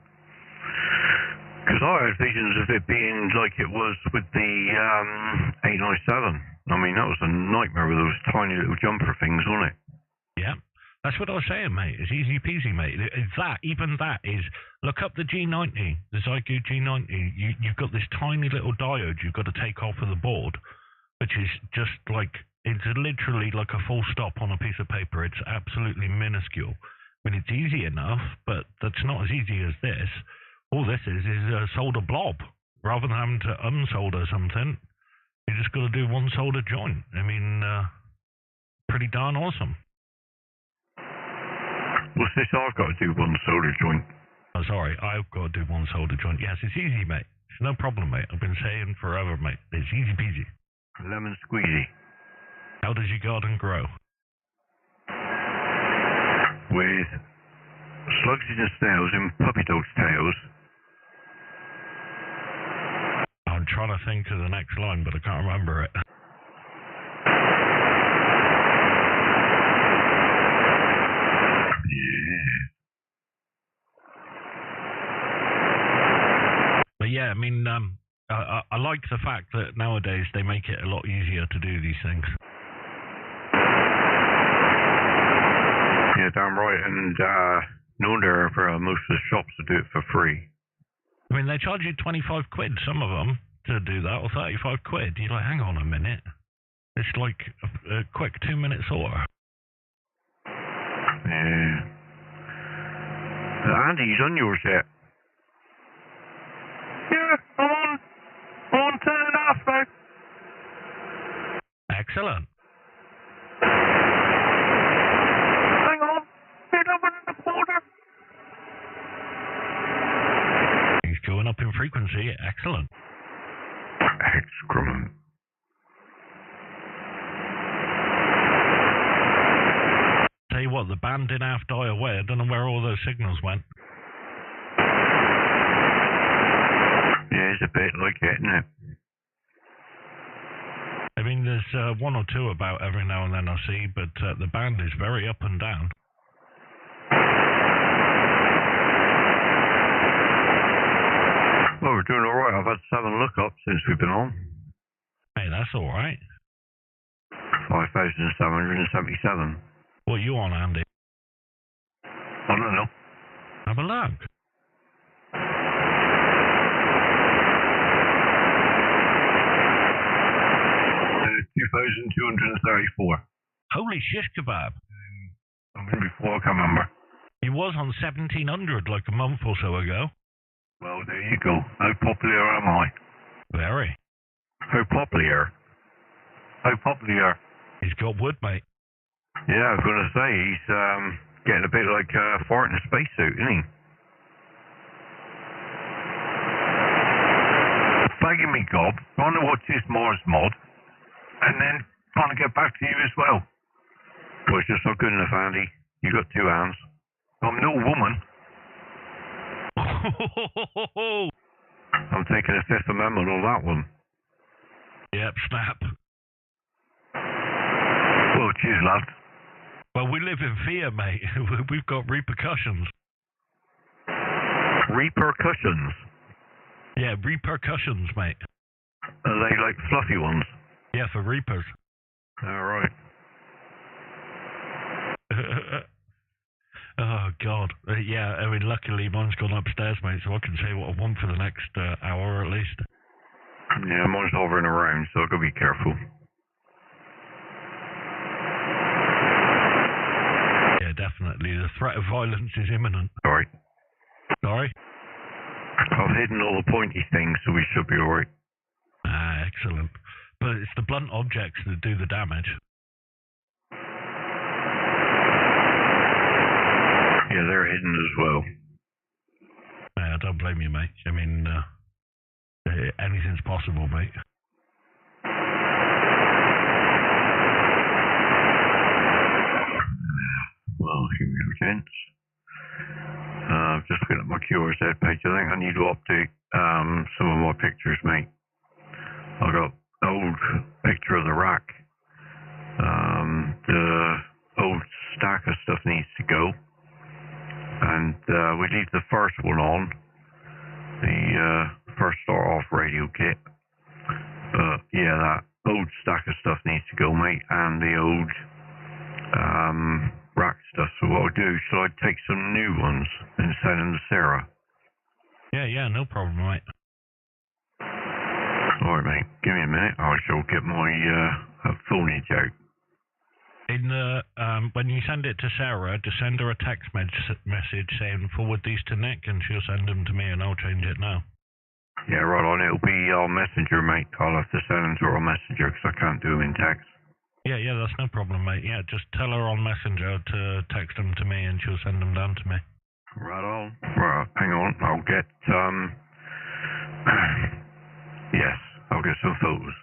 Because I had visions of it being like it was with the 897. I mean, that was a nightmare with those tiny little jumper things, wasn't it? Yeah, that's what I was saying, mate. It's easy peasy, mate. Even that is, look up the G90, the Zygo G90. You've got this tiny little diode you've got to take off of the board, which is just like, it's literally like a full stop on a piece of paper. It's absolutely minuscule. I mean, it's easy enough, but that's not as easy as this. All this is a solder blob. Rather than having to unsolder something, you just got to do one solder joint. I mean, pretty darn awesome. What's this? I've got to do one solder joint. Oh, sorry, I've got to do one solder joint. Yes, it's easy, mate. It's no problem, mate. I've been saying forever, mate. It's easy peasy. Lemon squeezy. How does your garden grow? With slugs in the snails and puppy dogs' tails. I'm trying to think of the next line, but I can't remember it. Yeah. But yeah, I mean, I like the fact that nowadays they make it a lot easier to do these things. Yeah, damn right. And no, there for most of the shops to do it for free. I mean, they charge you 25 quid, some of them, to do that, or 35 quid. You're like, hang on a minute. It's like a quick 2-minute sorter. Yeah. Andy, you done yours yet? Yeah, I'm on 10.5 now. Excellent. Hang on, hit up in the quarter. He's going up in frequency. Excellent. Excrement. Tell you what, the band didn't half die away. I don't know where all those signals went. Yeah, it's a bit like it, isn't it? I mean, there's one or two about every now and then I see, but the band is very up and down. Well, we're doing alright. I've had 7 lookups since we've been on. Hey, that's alright. 5,777. What are you on, Andy? I don't know. Have a look. Uh, 2,234. Holy shish kebab. Something before, I can't remember. He was on 1,700 like a month or so ago. Well, there you go. How popular am I? Very. How popular? How popular? He's got wood, mate. Yeah, I was going to say, he's getting a bit like fart in a spacesuit, isn't he? Thanking me, Gob. Trying to watch this Mars mod, and then trying to get back to you as well. Well, it's just not good enough, Andy. You got 2 hands. I'm no woman. I'm taking the Fifth Amendment on that one. Yep, snap. Well, cheers, lad. Well, we live in fear, mate. We've got repercussions. Repercussions? Yeah, repercussions, mate. Are they like fluffy ones? Yeah, for reapers. Alright. Oh, God. Yeah, I mean, luckily mine's gone upstairs, mate, so I can say what I want for the next hour at least. Yeah, mine's hovering around, so I've got to be careful. Yeah, definitely. The threat of violence is imminent. Alright. Sorry? I've hidden all the pointy things, so we should be alright. Ah, excellent. But it's the blunt objects that do the damage. Yeah, they're hidden as well. Yeah, I don't blame you, mate. I mean, anything's possible, mate. Well, here we go, gents. Just looking at my QRZ page. I think I need to update some of my pictures, mate. I got an old picture of the rack. The old stack of stuff needs to go. And we leave the first one on, the first start off radio kit. Yeah, that old stack of stuff needs to go, mate, and the old rack stuff. So what I'll do, shall I take some new ones and send them to Sarah? Yeah, no problem, mate. Alright, mate, give me a minute. I shall get my phonage out. When you send it to Sarah, just send her a text message saying forward these to Nick, and she'll send them to me, and I'll change it now. Yeah, right on. It'll be on Messenger, mate. I'll have to send them to her on Messenger because I can't do them in text. Yeah, that's no problem, mate. Yeah, just tell her on Messenger to text them to me, and she'll send them down to me. Right on. Right, hang on. I'll get yes, I'll get some photos.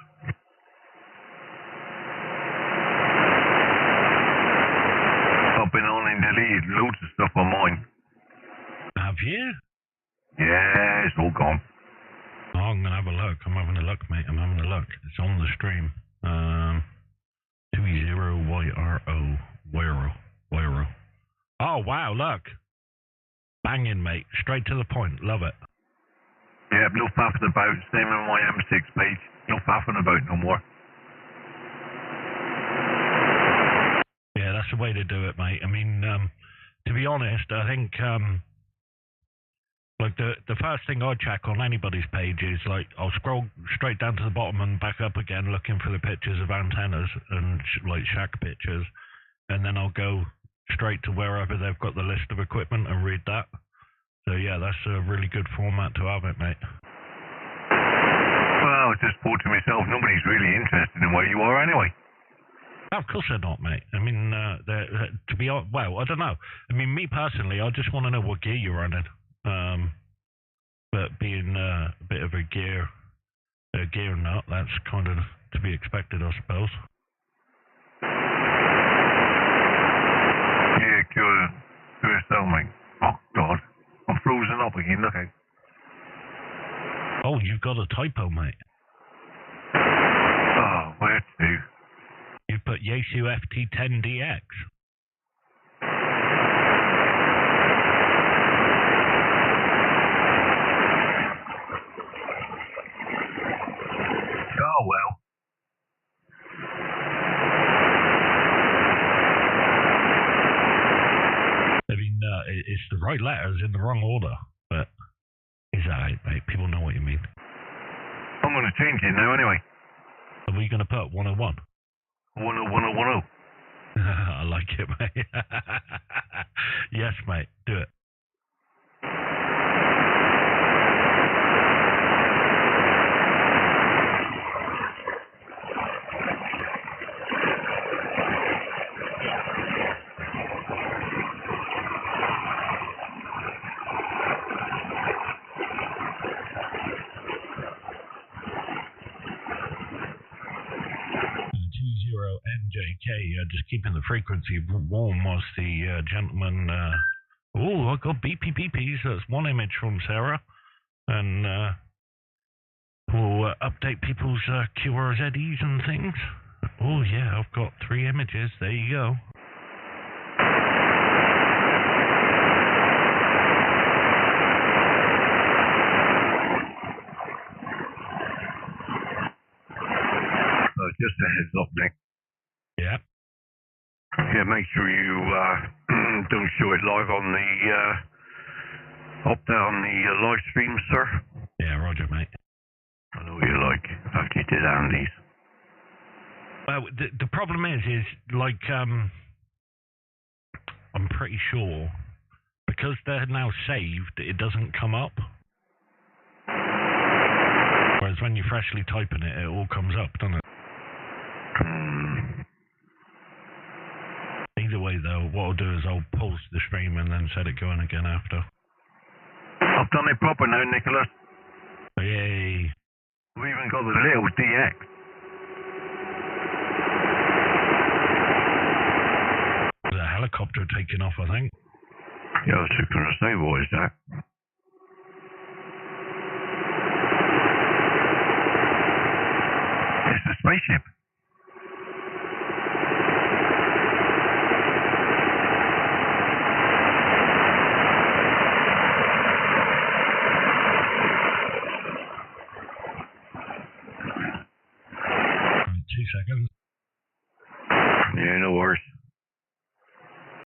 I've been on and deleted loads of stuff on mine. Have you? Yeah, it's all gone. Oh, I'm gonna have a look. I'm having a look, mate. I'm having a look. It's on the stream. 2e0yro. Yro. Oh, wow, look. Banging, mate. Straight to the point. Love it. Yeah, no faffing about. Same on my M6 page. No faffing about no more. Yeah, that's the way to do it, mate. I mean, to be honest, I think, like, the first thing I check on anybody's page is, like, I'll scroll straight down to the bottom and back up again looking for the pictures of antennas and, like, shack pictures, and then I'll go straight to wherever they've got the list of equipment and read that. So, yeah, that's a really good format to have it, mate. Well, I just thought to myself, nobody's really interested in where you are anyway. Oh, of course they're not, mate. I mean, to be honest, well, I don't know. I mean, me personally, I just want to know what gear you're running. But being a bit of a gear nut, that's kind of to be expected, I suppose. Yeah, QSL, mate. Oh, God. I'm frozen up again, look out. Oh, you've got a typo, mate. Oh, where to? You put Yaesu FT10DX. Oh, well. I mean, it's the right letters in the wrong order, but it's alright, mate. People know what you mean. I'm going to change it now anyway. Are we going to put 101? 10110. I like it, mate. Yes, mate. Do it. NJK, just keeping the frequency warm whilst the gentleman. Oh, I got BPPs. That's one image from Sarah, and update people's QRZs and things. Oh yeah, I've got 3 images. There you go. Just a heads up, Nick. Yeah. Yeah, make sure you don't show it live on the up there on the live stream, sir. Yeah, roger, mate. I know what you like after you did Andy's. Well, the problem is like I'm pretty sure because they're now saved, it doesn't come up. Whereas when you're freshly typing it, it all comes up, doesn't it? Either way, though, what I'll do is I'll pause the stream and then set it going again after. I've done it proper now, Nicholas. Yay. We've even got the little DX. There's a helicopter taking off, I think. Yeah, I was just going to say, what is that? It's a spaceship. Seconds. Yeah, no worries.